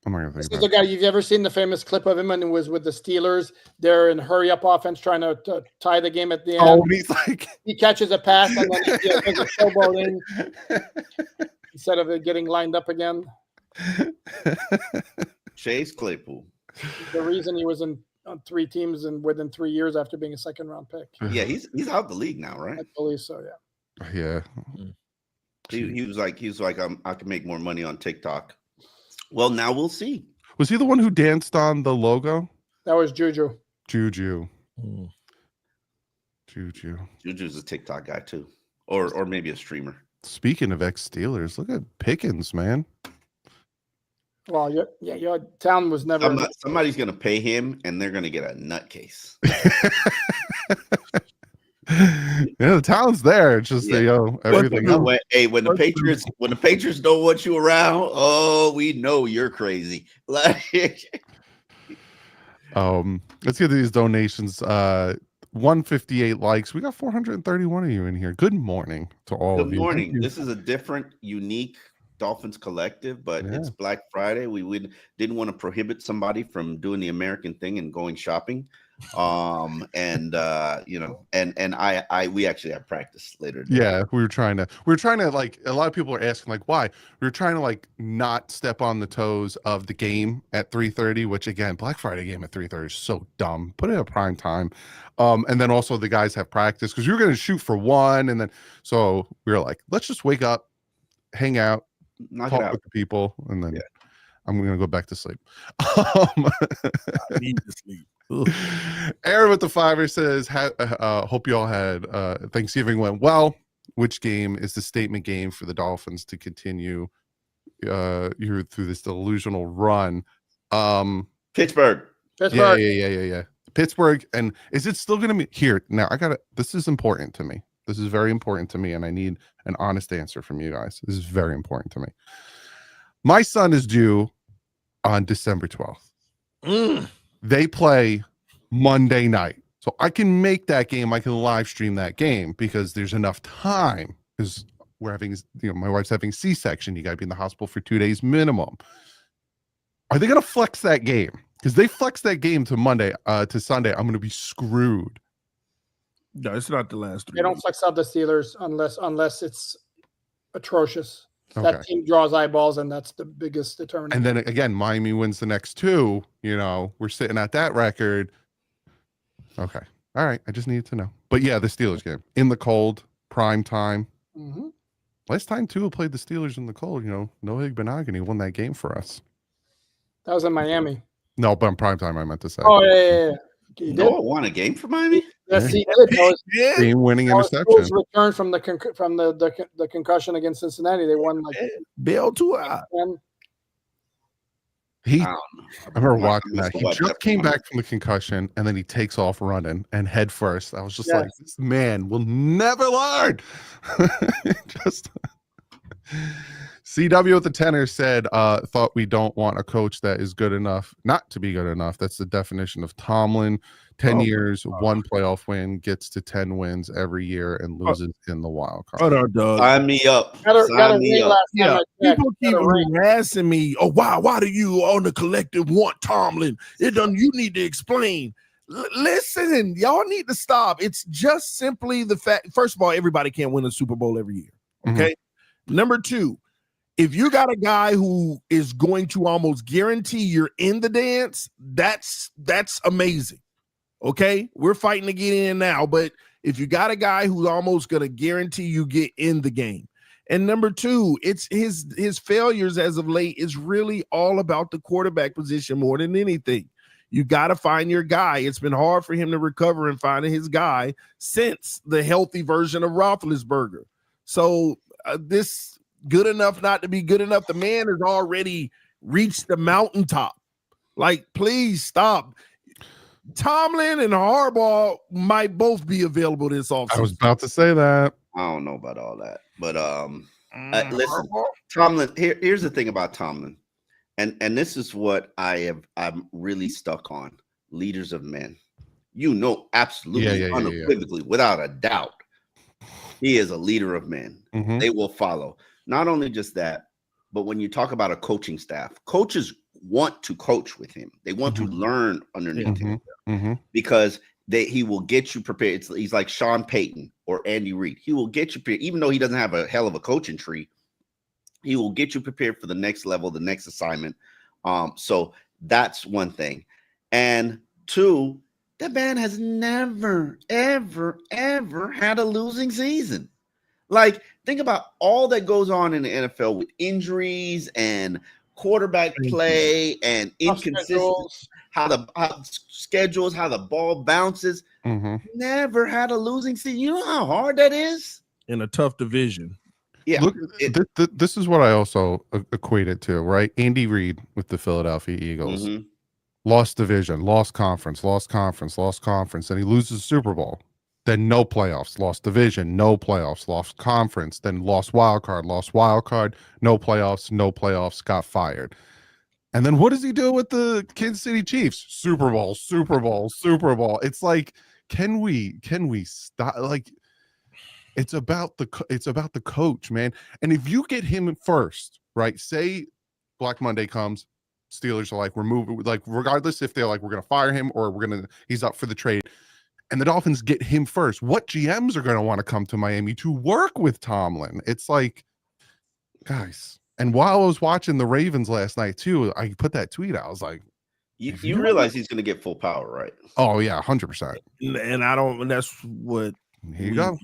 A: I'm not gonna think about
B: it. The guy, you've ever seen the famous clip of him when he was with the Steelers? They're in hurry up offense trying to tie the game at the end.
A: Oh, he's like
B: he catches a pass and then he does a showboat in instead of it getting lined up again.
C: Chase Claypool.
B: The reason he was on 3 teams and within 3 years after being a second-round pick.
C: Yeah, he's out of the league now, right?
B: I believe so. Yeah.
A: Yeah.
C: He was like I can make more money on TikTok. Well, now we'll see.
A: Was he the one who danced on the logo?
B: That was Juju.
A: Juju's
C: a TikTok guy too, or maybe a streamer.
A: Speaking of ex-Steelers, look at Pickens, man.
B: Well, your town was never.
C: Somebody's going to pay him, and they're going to get a nutcase.
A: Yeah, the talent's there. It's just everything.
C: When the Patriots don't want you around, oh, we know you're crazy.
A: Let's get to these donations. 158 likes. We got 431 of you in here. Good morning to all of you.
C: Good morning. This is a different, unique Dolphins Collective, but it's Black Friday. We didn't want to prohibit somebody from doing the American thing and going shopping. We actually have practice later today.
A: Yeah, we were trying to like, a lot of people are asking like why. We were trying to like not step on the toes of the game at 3:30, which again, Black Friday game at 3:30 is so dumb. Put it at prime time. And then also the guys have practice because we were going to shoot for 1, and then so we were like, let's just wake up, hang out, talk with the people, and then I'm going to go back to sleep.
D: I need to sleep.
A: Aaron with the $5 says, hope you all had Thanksgiving went well. Which game is the statement game for the Dolphins to continue through this delusional run?
C: Pittsburgh.
A: Yeah. Pittsburgh. And is it still going to be here? Now this is important to me. This is very important to me, and I need an honest answer from you guys. This is very important to me. My son is due on December 12th. They play Monday night. So I can make that game. I can live stream that game because there's enough time. Because we're having, my wife's having C-section. You got to be in the hospital for 2 days minimum. Are they going to flex that game? Because they flex that game to Monday, to Sunday. I'm going to be screwed.
D: No, it's not the last 3.
B: They don't flex out the Steelers unless it's atrocious.
A: Okay.
B: That team draws eyeballs, and that's the biggest determinant.
A: And then again, Miami wins the next 2. We're sitting at that record. Okay. All right. I just needed to know. But yeah, the Steelers game in the cold, prime time.
B: Mm-hmm.
A: Last time Tua played the Steelers in the cold, Noah Benogany won that game for us.
B: That was in Miami.
A: No, but in prime time, I meant to say.
B: Oh, yeah.
C: Noah won a game for Miami?
B: Yes, he did.
A: Game-winning interception.
B: Return from the concussion against Cincinnati. They won
D: Bail Tua.
A: I remember watching that. He just came back from the concussion, and then he takes off running and head first. I was just like, this man will never learn. CW with the tenor said, thought we don't want a coach that is good enough not to be good enough. That's the definition of Tomlin. 10 years, one playoff win, gets to 10 wins every year and loses in the wild card.
D: Hold on, Doug.
C: Sign me up.
B: Got a ring last time I checked.
D: People keep harassing me. Oh, why do you on the collective want Tomlin? You need to explain. Listen, y'all need to stop. It's just simply the fact. First of all, everybody can't win a Super Bowl every year. Okay. Number two, if you got a guy who is going to almost guarantee you're in the dance, that's amazing. Okay, we're fighting to get in now, but if you got a guy who's almost going to guarantee you get in the game, and number two, it's his failures as of late is really all about the quarterback position more than anything. You got to find your guy. It's been hard for him to recover and finding his guy since the healthy version of Roethlisberger. So this good enough not to be good enough. The man has already reached the mountaintop. Like, please stop. Tomlin and Harbaugh might both be available this offseason.
A: I was about to say that.
C: I don't know about all that, but listen, Tomlin. Here's the thing about Tomlin, and this is what I'm really stuck on. Leaders of men, absolutely, unequivocally, without a doubt, he is a leader of men. They will follow. Not only just that, but when you talk about a coaching staff, coaches want to coach with him. They want to learn underneath him because he will get you prepared. He's like Sean Payton or Andy Reid. He will get you prepared, even though he doesn't have a hell of a coaching tree. He will get you prepared for the next level, the next assignment. So that's one thing. And two, that man has never, ever, ever had a losing season. Like, think about all that goes on in the NFL with injuries and quarterback play and inconsistency, how the schedules, how the ball bounces. Never had a losing season. You know how hard that is?
D: In a tough division.
A: Yeah. Look, this is what I also equate it to, right? Andy Reid with the Philadelphia Eagles. Lost division, lost conference, and he loses the Super Bowl. Then no playoffs, lost division, no playoffs, lost conference, then lost wild card, no playoffs, got fired. And then what does he do with the Kansas City Chiefs? Super Bowl. It's like, can we stop? Like, it's about the coach, man. And if you get him first, right? Say Black Monday comes, Steelers are like, we're moving, like, regardless if they're like, we're gonna fire him or he's up for the trade. And the Dolphins get him first. What GMs are going to want to come to Miami to work with Tomlin? It's like, guys. And while I was watching the Ravens last night too, I put that tweet out. I was like,
C: you realize he's going to get full power, right?
A: Oh yeah, 100%.
D: And I don't. And that's what.
A: Here you go.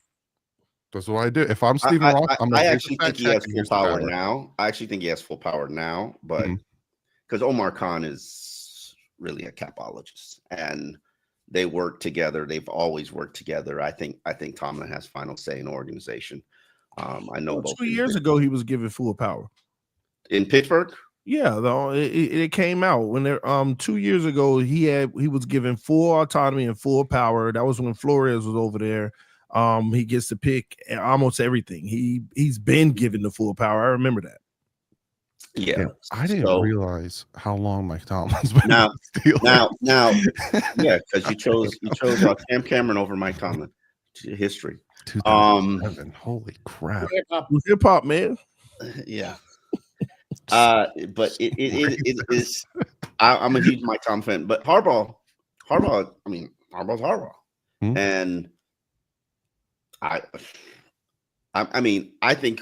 A: That's what I do. If I'm Stephen Ross,
C: I actually think he has full power now. I actually think he has full power now, but because Omar Khan is really a capologist and they work together. They've always worked together. I think Tomlin has final say in the organization. I know both
D: 2 years ago he was given full power
C: in Pittsburgh.
D: Yeah, though it came out when they're 2 years ago he was given full autonomy and full power. That was when Flores was over there. He gets to pick almost everything. He's been given the full power. I remember that.
C: Yeah,
A: I didn't realize how long Mike Tomlin's been
C: now, yeah, because you chose Cam Cameron over Mike Tomlin. History.
A: 2007. Holy crap!
D: Hip hop, man.
C: Yeah. But it is. I'm a huge Mike Tomlin fan, but Harbaugh. I mean, Harbaugh's Harbaugh, and I mean, I think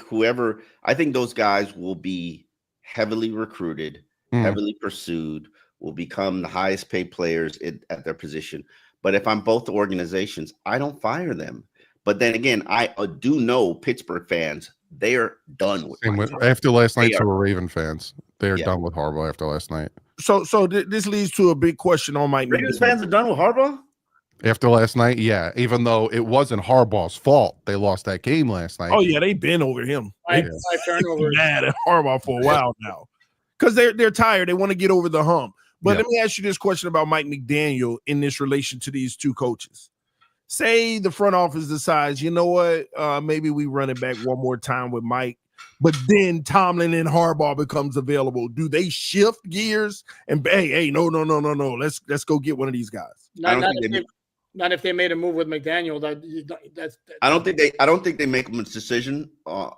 C: those guys will be heavily recruited, heavily pursued, will become the highest paid players at their position. But if I'm both organizations, I don't fire them. But then again, I do know Pittsburgh fans, they are done with
A: after last night. So Raven fans, they are done with Harbaugh after last night.
D: So this leads to a big question on Mike.
C: Ravens fans are done with Harbaugh?
A: After last night, yeah. Even though it wasn't Harbaugh's fault, they lost that game last night.
D: Oh yeah, they've been over him. They've been mad at Harbaugh for a while now because they're tired. They want to get over the hump. But let me ask you this question about Mike McDaniel in this relation to these two coaches. Say the front office decides, you know what, maybe we run it back one more time with Mike. but then Tomlin and Harbaugh becomes available. Do they shift gears and hey, no. Let's go get one of these guys.
B: Not if they made a move with McDaniel.
C: I don't think they make a decision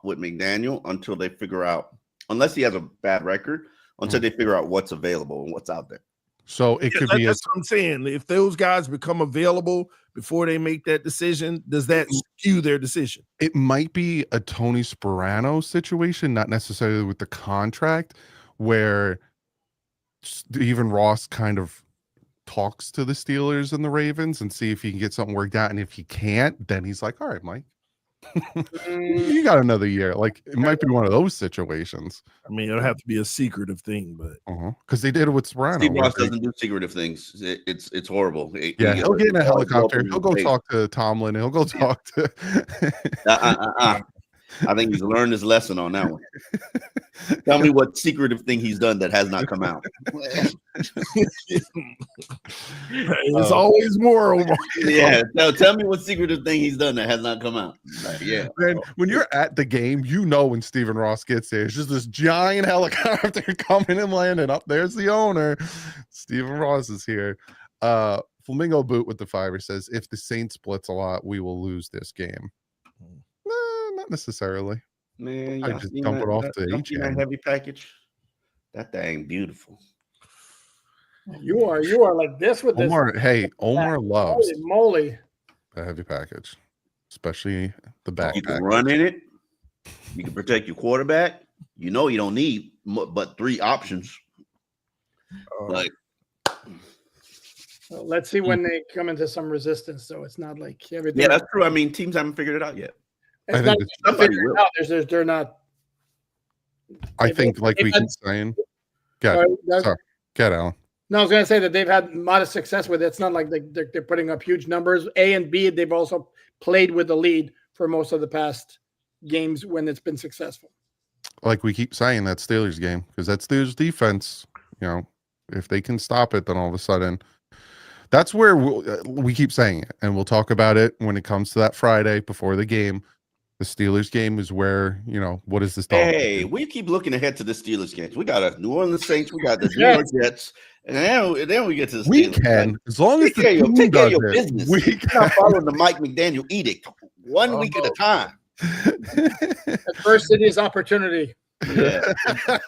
C: with McDaniel until they figure out, unless he has a bad record, until they figure out what's available and what's out there.
A: So it could be.
D: That's what I'm saying. If those guys become available before they make that decision, does that skew their decision?
A: It might be a Tony Sparano situation, not necessarily with the contract, where Stephen Ross kind of talks to the Steelers and the Ravens and see if he can get something worked out. And if he can't, then he's like, all right, Mike, you got another year. Like, it might be one of those situations.
D: I mean, it'll have to be a secretive thing, but
A: because they did it with Sparano.
C: Steve Ross doesn't do secretive things. It's horrible.
A: He'll get in a helicopter. He'll go talk to Tomlin. He'll go talk to.
C: I think he's learned his lesson on that one. Tell me what secretive thing he's done that has not come out.
D: It's always more.
C: Yeah, tell me what secretive thing he's done that has not come out. Like, yeah,
A: man. When you're at the game, when Stephen Ross gets there, it's just this giant helicopter coming and landing. Up there's the owner. Stephen Ross is here. Flamingo Boot with the fiver says, if the Saints blitz a lot, we will lose this game. Not necessarily.
C: Man,
A: I just dump it off to each
C: that heavy package. That thing beautiful.
B: You are like this with
A: Omar,
B: this.
A: Hey, Omar loves
B: Holy moly.
A: the heavy package, especially the back.
C: You can run in it. You can protect your quarterback. You know you don't need but 3 options.
B: Well, let's see when they come into some resistance. So it's not like everything.
C: Yeah, that's true. I mean, teams haven't figured it out yet.
B: It's not figured out. They're not.
A: I think, like we keep saying. Sorry, get Alan.
B: No, I was going to say that they've had modest success with it. It's not like they're putting up huge numbers. A and B, they've also played with the lead for most of the past games when it's been successful.
A: Like we keep saying, that Steelers game, because that Steelers defense, if they can stop it, then all of a sudden, that's where we keep saying it, and we'll talk about it when it comes to that Friday before the game. The Steelers game is where, what is this?
C: Hey, we keep looking ahead to the Steelers games. We got a New Orleans Saints, we got the New York Jets, and then we get to the Steelers.
A: We can, as long as the team
C: take care of your
A: does
C: business.
A: We
C: We're not following the Mike McDaniel edict. 1 week at a time.
B: Adversity is opportunity.
C: Yeah.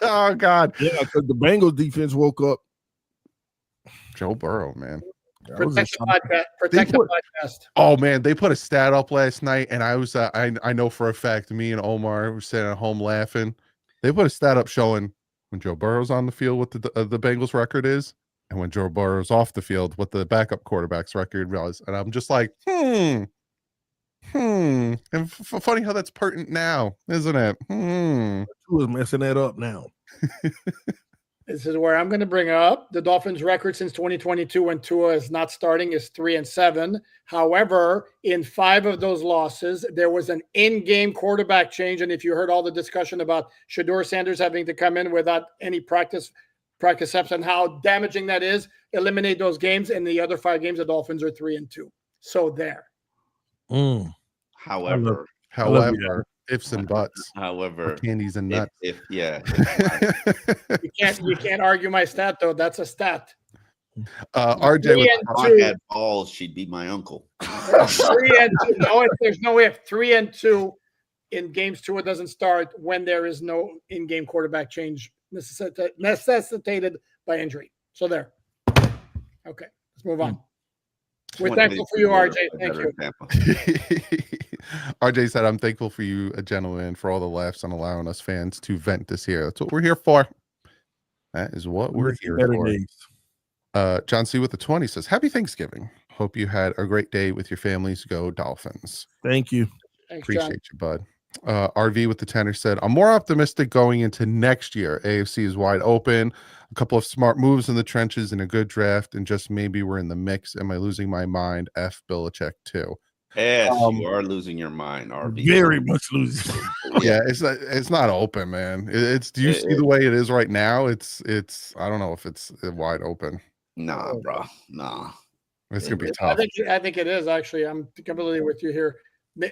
A: Oh, God.
D: Yeah, because the Bengals defense woke up.
A: Joe Burrow, man.
B: Protect the podcast.
A: Oh man, they put a stat up last night, and I was I know for a fact, me and Omar were sitting at home laughing. They put a stat up showing when Joe Burrow's on the field what the Bengals record is, and when Joe Burrow's off the field what the backup quarterback's record was, and I'm just like, and funny how that's pertinent now, isn't it?
D: Who is messing that up now?
B: This is where I'm going to bring up the Dolphins' record since 2022 when Tua is not starting is 3-7. However, in 5 of those losses, there was an in-game quarterback change. And if you heard all the discussion about Shedeur Sanders having to come in without any practice reps and how damaging that is, eliminate those games. In the other 5 games, the Dolphins are 3-2. So there.
C: However,
A: ifs and buts.
C: However,
A: candies and nuts.
B: You can't argue my stat though. That's a stat.
A: RJ,
C: if I had balls, she'd be my uncle.
B: 3-2. No, there's no if. 3-2 in games 2. It doesn't start when there is no in-game quarterback change necessitated by injury. So there. Okay, let's move on. We're thankful for you, RJ. Thank you.
A: RJ said, I'm thankful for you, a gentleman, for all the laughs and allowing us fans to vent this here. That's what we're here for. That is what we're here for. John C. with the 20 says, happy Thanksgiving. Hope you had a great day with your families. Go Dolphins.
D: Thank you.
B: Thanks,
A: Appreciate you, bud. RV with the tenor said, I'm more optimistic going into next year. AFC is wide open. A couple of smart moves in the trenches and a good draft, and just maybe we're in the mix. Am I losing my mind? F. Belichick too.
C: Yes, you are losing your mind, RV.
D: Very much losing.
A: Yeah, it's not open, man. Do you see the way it is right now? It's I don't know if it's wide open.
C: Nah, bro. Nah.
A: It's gonna be tough.
B: I think it is actually. I'm completely with you here.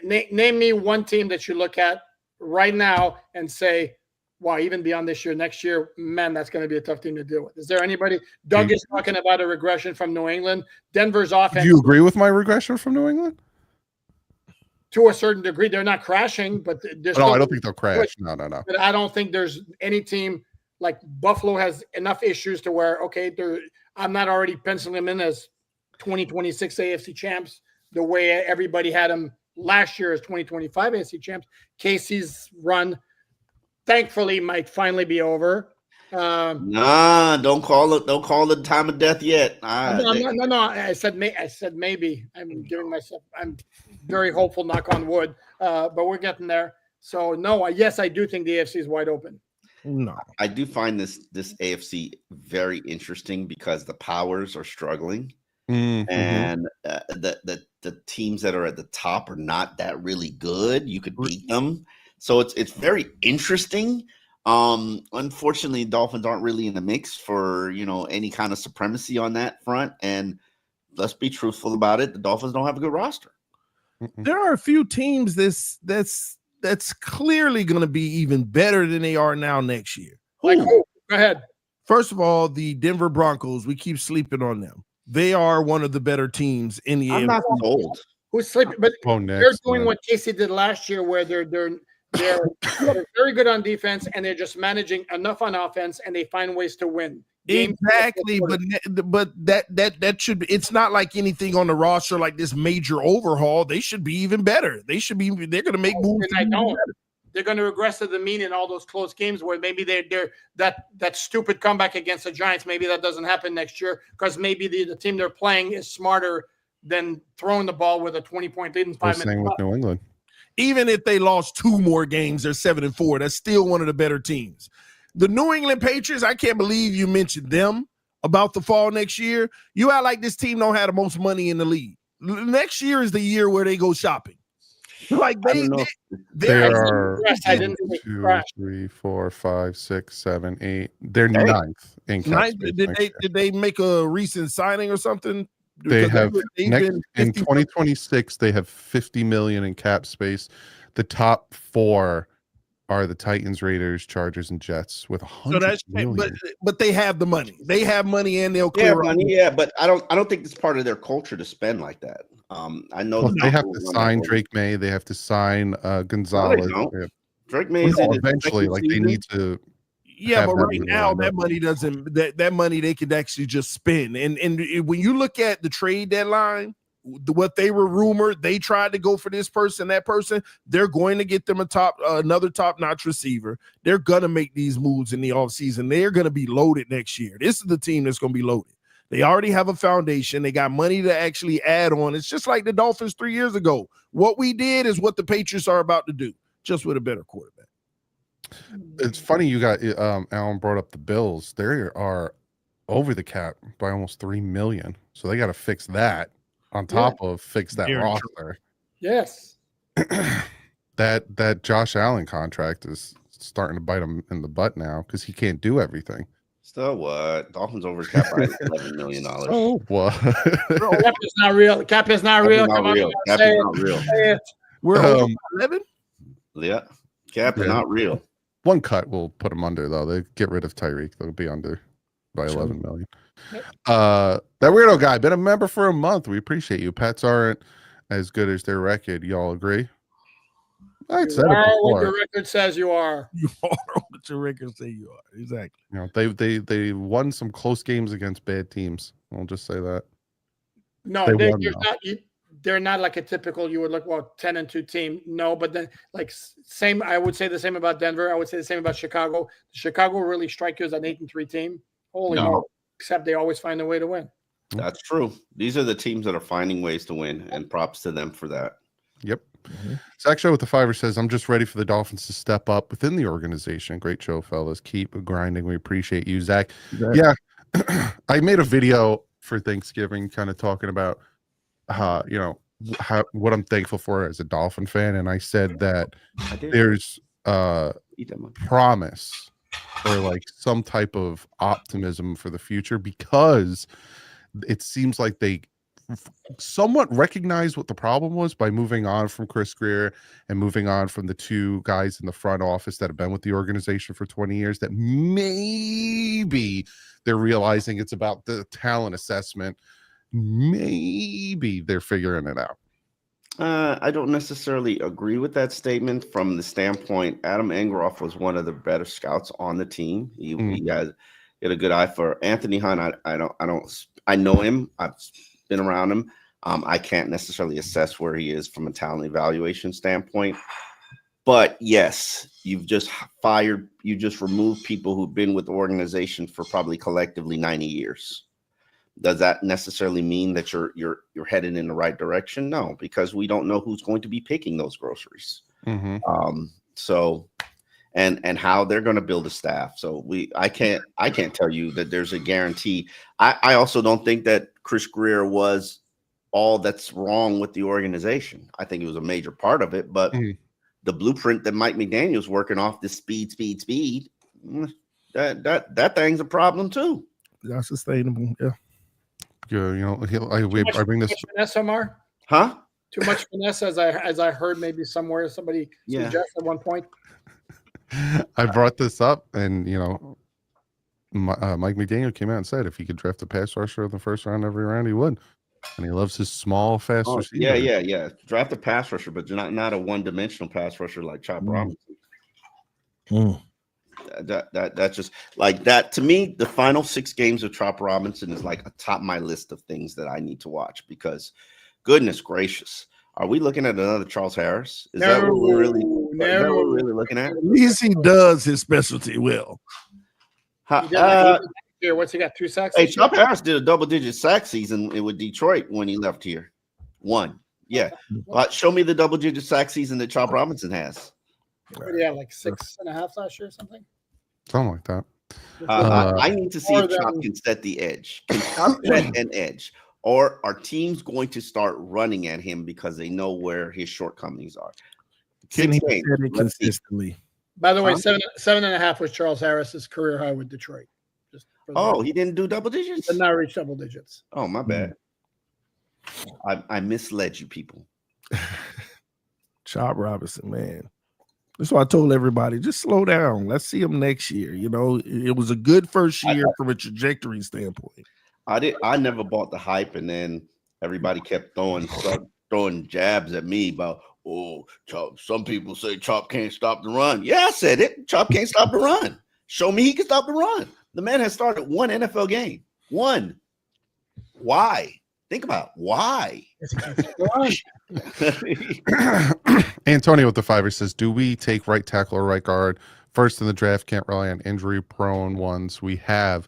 B: Name me one team that you look at right now and say, wow, even beyond this year, next year, man, that's going to be a tough team to deal with. Is there anybody? Doug is talking about a regression from New England. Denver's offense.
A: Do you agree with my regression from New England?
B: To a certain degree, they're not crashing, but they're
A: no, I don't think they'll crash. No.
B: But I don't think there's any team like Buffalo has enough issues to where, okay, I'm not already penciling them in as 2026 AFC champs the way everybody had them last year as 2025 AFC champs. KC's run, thankfully, might finally be over.
C: Nah, don't call it the time of death yet.
B: No. I said maybe. I'm very hopeful, knock on wood. But we're getting there. So no, yes, I do think the AFC is wide open.
C: No, I do find this AFC very interesting because the powers are struggling, and the teams that are at the top are not that really good. You could beat them, so it's very interesting. Unfortunately, Dolphins aren't really in the mix for any kind of supremacy on that front. And let's be truthful about it: the Dolphins don't have a good roster.
D: There are a few teams that's clearly going to be even better than they are now next year.
B: Like who? Go ahead.
D: First of all, the Denver Broncos. We keep sleeping on them. They are one of the better teams in the.
C: I'm not old.
B: Who's sleeping? But they're doing what Casey did last year, where they're very good on defense, and they're just managing enough on offense, and they find ways to win.
D: Exactly, but that should be. It's not like anything on the roster like this major overhaul. They should be even better. They're going to make moves.
B: They're going to regress to the mean in all those close games where maybe they're that stupid comeback against the Giants. Maybe that doesn't happen next year because maybe the team they're playing is smarter than throwing the ball with a 20-point lead in 5 minutes.
A: With New England.
D: Even if they lost 2 more games, they're 7-4. That's still one of the better teams. The New England Patriots, I can't believe you mentioned them about the fall next year. You act like this team don't have the most money in the league. Next year is the year where they go shopping. Like
A: they are 1, 2, 3, 4, 5, 6, 7, 8. They're ninth in cap space.
D: Did they make a recent signing or something?
A: They have in 2026. They have $50 million in cap space. The top 4 are the Titans, Raiders, Chargers, and Jets with $100 million.
D: But they have the money. They have money, and they'll clear
C: money. Yeah, but I don't think it's part of their culture to spend like that. I know
A: they have to sign Drake May. They have to sign Gonzalez.
C: No, Drake May is
A: eventually like they need to.
D: Yeah, but right now that money doesn't. That money they could actually just spend. And when you look at the trade deadline, what they were rumored, they tried to go for this person, that person. They're going to get them another top-notch receiver. They're gonna make these moves in the offseason. They're gonna be loaded next year. This is the team that's gonna be loaded. They already have a foundation. They got money to actually add on. It's just like the Dolphins 3 years ago. What we did is what the Patriots are about to do, just with a better quarterback.
A: It's funny you got Alan brought up the Bills. They are over the cap by almost $3 million, so they got to fix that on top of fix that roster.
B: Yes,
A: that Josh Allen contract is starting to bite him in the butt now because he can't do everything.
C: So what? Dolphins over cap by $11 million.
A: Oh what?
B: Cap is not real. Cap is not real.
C: Cap is not real.
D: We're over 11.
C: Yeah, cap is not real.
A: One cut will put them under though. They get rid of Tyreek. They'll be under by 11 million. That weirdo guy been a member for a month. We appreciate you. Pets aren't as good as their record. Y'all agree?
B: I said it before. What your record says you are.
D: You are what your record say you are. Exactly.
A: You know, they won some close games against bad teams. I'll just say that.
B: No, they're not like a typical. You would look 10-2 team. No, but then like same. I would say the same about Denver. I would say the same about Chicago. Chicago really strike you as an 8-3 team. Holy moly! Except they always find a way to win.
C: That's true. These are the teams that are finding ways to win, and props to them for that.
A: Yep. Zach Show with the Fiver says, I'm just ready for the Dolphins to step up within the organization. Great show, fellas. Keep grinding. We appreciate you, Zach. Yeah. I made a video for Thanksgiving kind of talking about what I'm thankful for as a Dolphin fan. And I said that there's promise or like some type of optimism for the future because it seems like they somewhat recognized what the problem was by moving on from Chris Greer and moving on from the two guys in the front office that have been with the organization for 20 years, that maybe they're realizing it's about the talent assessment. Maybe they're figuring it out.
C: I don't necessarily agree with that statement from the standpoint. Adam Engroff was one of the better scouts on the team. He had a good eye for Anthony Hunt. I know him. I've been around him. I can't necessarily assess where he is from a talent evaluation standpoint. But yes, you just removed people who've been with the organization for probably collectively 90 years. Does that necessarily mean that you're headed in the right direction? No, because we don't know who's going to be picking those groceries. So, and how they're going to build a staff. So I can't tell you that there's a guarantee. I also don't think that Chris Greer was all that's wrong with the organization. I think it was a major part of it, but the blueprint that Mike McDaniel's working off, this speed, that thing's a problem too.
D: Not sustainable. Yeah.
A: I bring this
B: finesse, Omar?
C: Huh?
B: Too much finesse, as I heard maybe somewhere somebody suggest at one point.
A: I brought this up, and Mike McDaniel came out and said if he could draft a pass rusher in the first round every round, he would. And he loves his small, fast receiver.
C: Yeah. Draft a pass rusher, but not a one-dimensional pass rusher like Chop Robinson. That's just like that. To me, the final 6 games of Chop Robinson is like atop my list of things that I need to watch, because goodness gracious, are we looking at another Charles Harris? Is that what we're really looking at?
D: At least he does his specialty well.
B: What's he got? 2 sacks?
C: Hey, Chop Harris did a double-digit sack season with Detroit when he left here. 1. Yeah. Show me the double-digit sack season that Chop Robinson has.
B: Yeah, like 6.5 last year or something.
A: Something like that.
C: I need to see if Chop can set the edge. Can Chop set an edge? Or are teams going to start running at him because they know where his shortcomings are?
D: Can he set it consistently?
B: By the way, 7.5 was Charles Harris's career high with Detroit.
C: He didn't do double digits?
B: He did not reach double digits.
C: Oh, my bad. I misled you people.
D: Chop Robinson, man. That's why I told everybody, just slow down. Let's see him next year. It was a good first year from a trajectory standpoint.
C: I never bought the hype, and then everybody kept throwing jabs at me about, Chop. Some people say Chop can't stop the run. Yeah, I said it. Chop can't stop the run. Show me he can stop the run. The man has started 1 NFL game. 1. Why? Think about why.
A: Antonio with the Fiver says, do we take right tackle or right guard first in the draft? Can't rely on injury prone ones we have.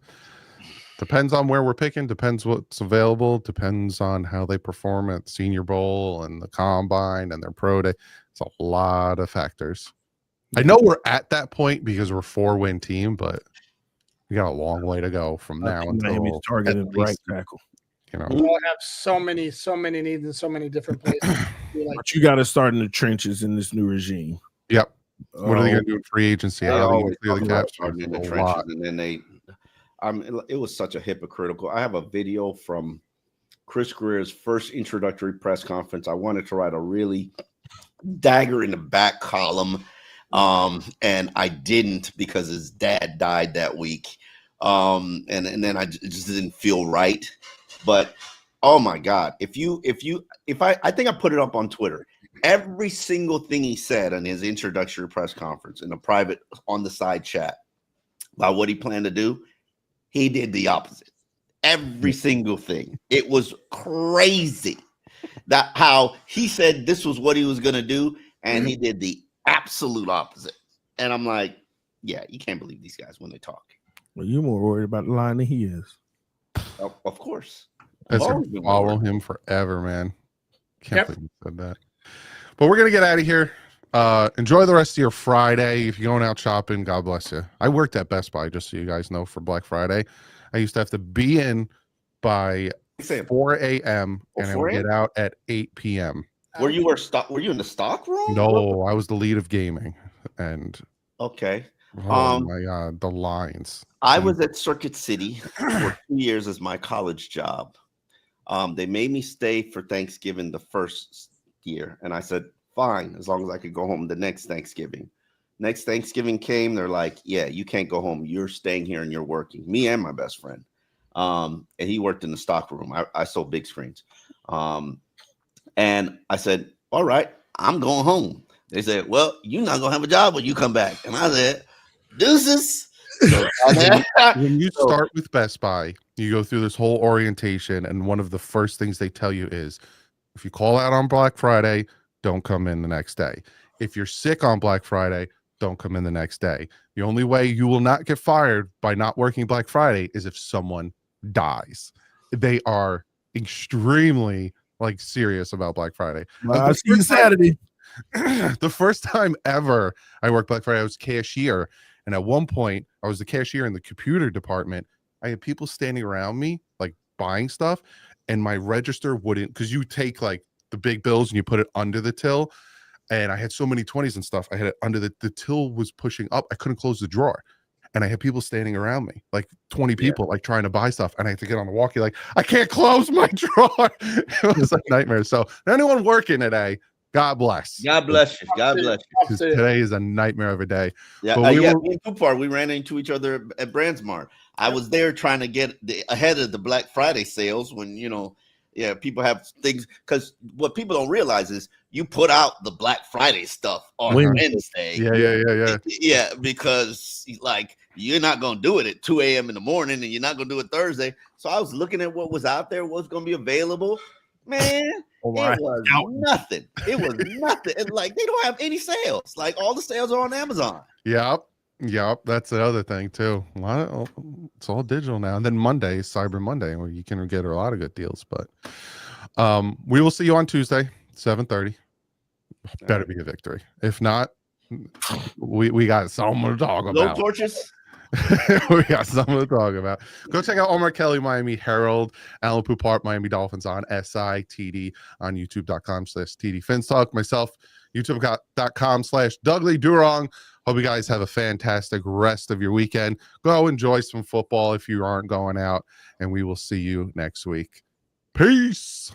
A: Depends on where we're picking, depends what's available, depends on how they perform at Senior Bowl and the Combine and their pro day. It's a lot of factors. I know we're at that point because we're a 4-win team, but we got a long way to go from now until
D: targeted right tackle.
B: We all have so many needs in so many different places.
D: But you got to start in the trenches in this new regime.
A: Yep. What are they going to do in free agency? How are they going to clear the cap
C: space? In the trenches, and then it was such a hypocritical. I have a video from Chris Greer's first introductory press conference. I wanted to write a really dagger in the back column, and I didn't because his dad died that week. And then I just didn't feel right. But oh my God, I think I put it up on Twitter. Every single thing he said in his introductory press conference in a private on the side chat about what he planned to do, he did the opposite. Every single thing. It was crazy that how he said this was what he was going to do, and he did the absolute opposite. And I'm like, yeah, you can't believe these guys when they talk.
D: Well, you're more worried about the line than he is.
C: Of course.
A: That's going to follow him forever, man. Can't believe you said that. But we're going to get out of here. Enjoy the rest of your Friday. If you're going out shopping, God bless you. I worked at Best Buy, just so you guys know, for Black Friday. I used to have to be in by 4 a.m. and I would get out at 8 p.m.
C: Were you in the stock room?
A: No, I was the lead of gaming. And
C: okay.
A: Oh my God, the lines.
C: I was at Circuit City for 2 years as my college job. They made me stay for Thanksgiving the first year, and I said, fine, as long as I could go home the next Thanksgiving. Next Thanksgiving came, they're like, yeah, you can't go home. You're staying here and you're working. Me and my best friend. And he worked in the stock room. I sold big screens. And I said, all right, I'm going home. They said, well, you're not going to have a job when you come back. And I said, deuces. So,
A: when you start with Best Buy, you go through this whole orientation, and one of the first things they tell you is, if you call out on Black Friday, don't come in the next day. If you're sick on Black Friday, don't come in the next day. The only way you will not get fired by not working Black Friday is if someone dies. They are extremely serious about Black Friday.
D: I see you Saturday.
A: The first time ever I worked Black Friday, I was cashier. And at one point, I was the cashier in the computer department. I had people standing around me, buying stuff, and my register wouldn't, because you take the big bills and you put it under the till. And I had so many 20s and stuff. I had it under the till was pushing up. I couldn't close the drawer. And I had people standing around me, 20 people, trying to buy stuff. And I had to get on the walkie, I can't close my drawer. It was a nightmare. So anyone working today, God bless.
C: God bless you. God bless you.
A: Today is a nightmare of a day.
C: Yeah,
A: but
C: we ran into each other at Brandsmart. I was there trying to get ahead of the Black Friday sales when, people have things, because what people don't realize is you put out the Black Friday stuff on Wednesday. Yeah, because you're not going to do it at 2 a.m. in the morning, and you're not going to do it Thursday. So I was looking at what was out there, what's going to be available. Man, it was nothing. It was nothing. And they don't have any sales. All the sales are on Amazon.
A: Yep. That's the other thing too. It's all digital now. And then Monday, Cyber Monday, where you can get a lot of good deals. But we will see you on Tuesday, 7:30. Better be a victory. If not, we got something to talk about.
C: No torches.
A: We got something to talk about. Go check out Omar Kelly, Miami Herald, Alan Poupart, Miami Dolphins on SITD on youtube.com/TD Fins Talk. Myself, youtube.com/Dudley Durong. Hope you guys have a fantastic rest of your weekend. Go enjoy some football if you aren't going out, and we will see you next week. Peace.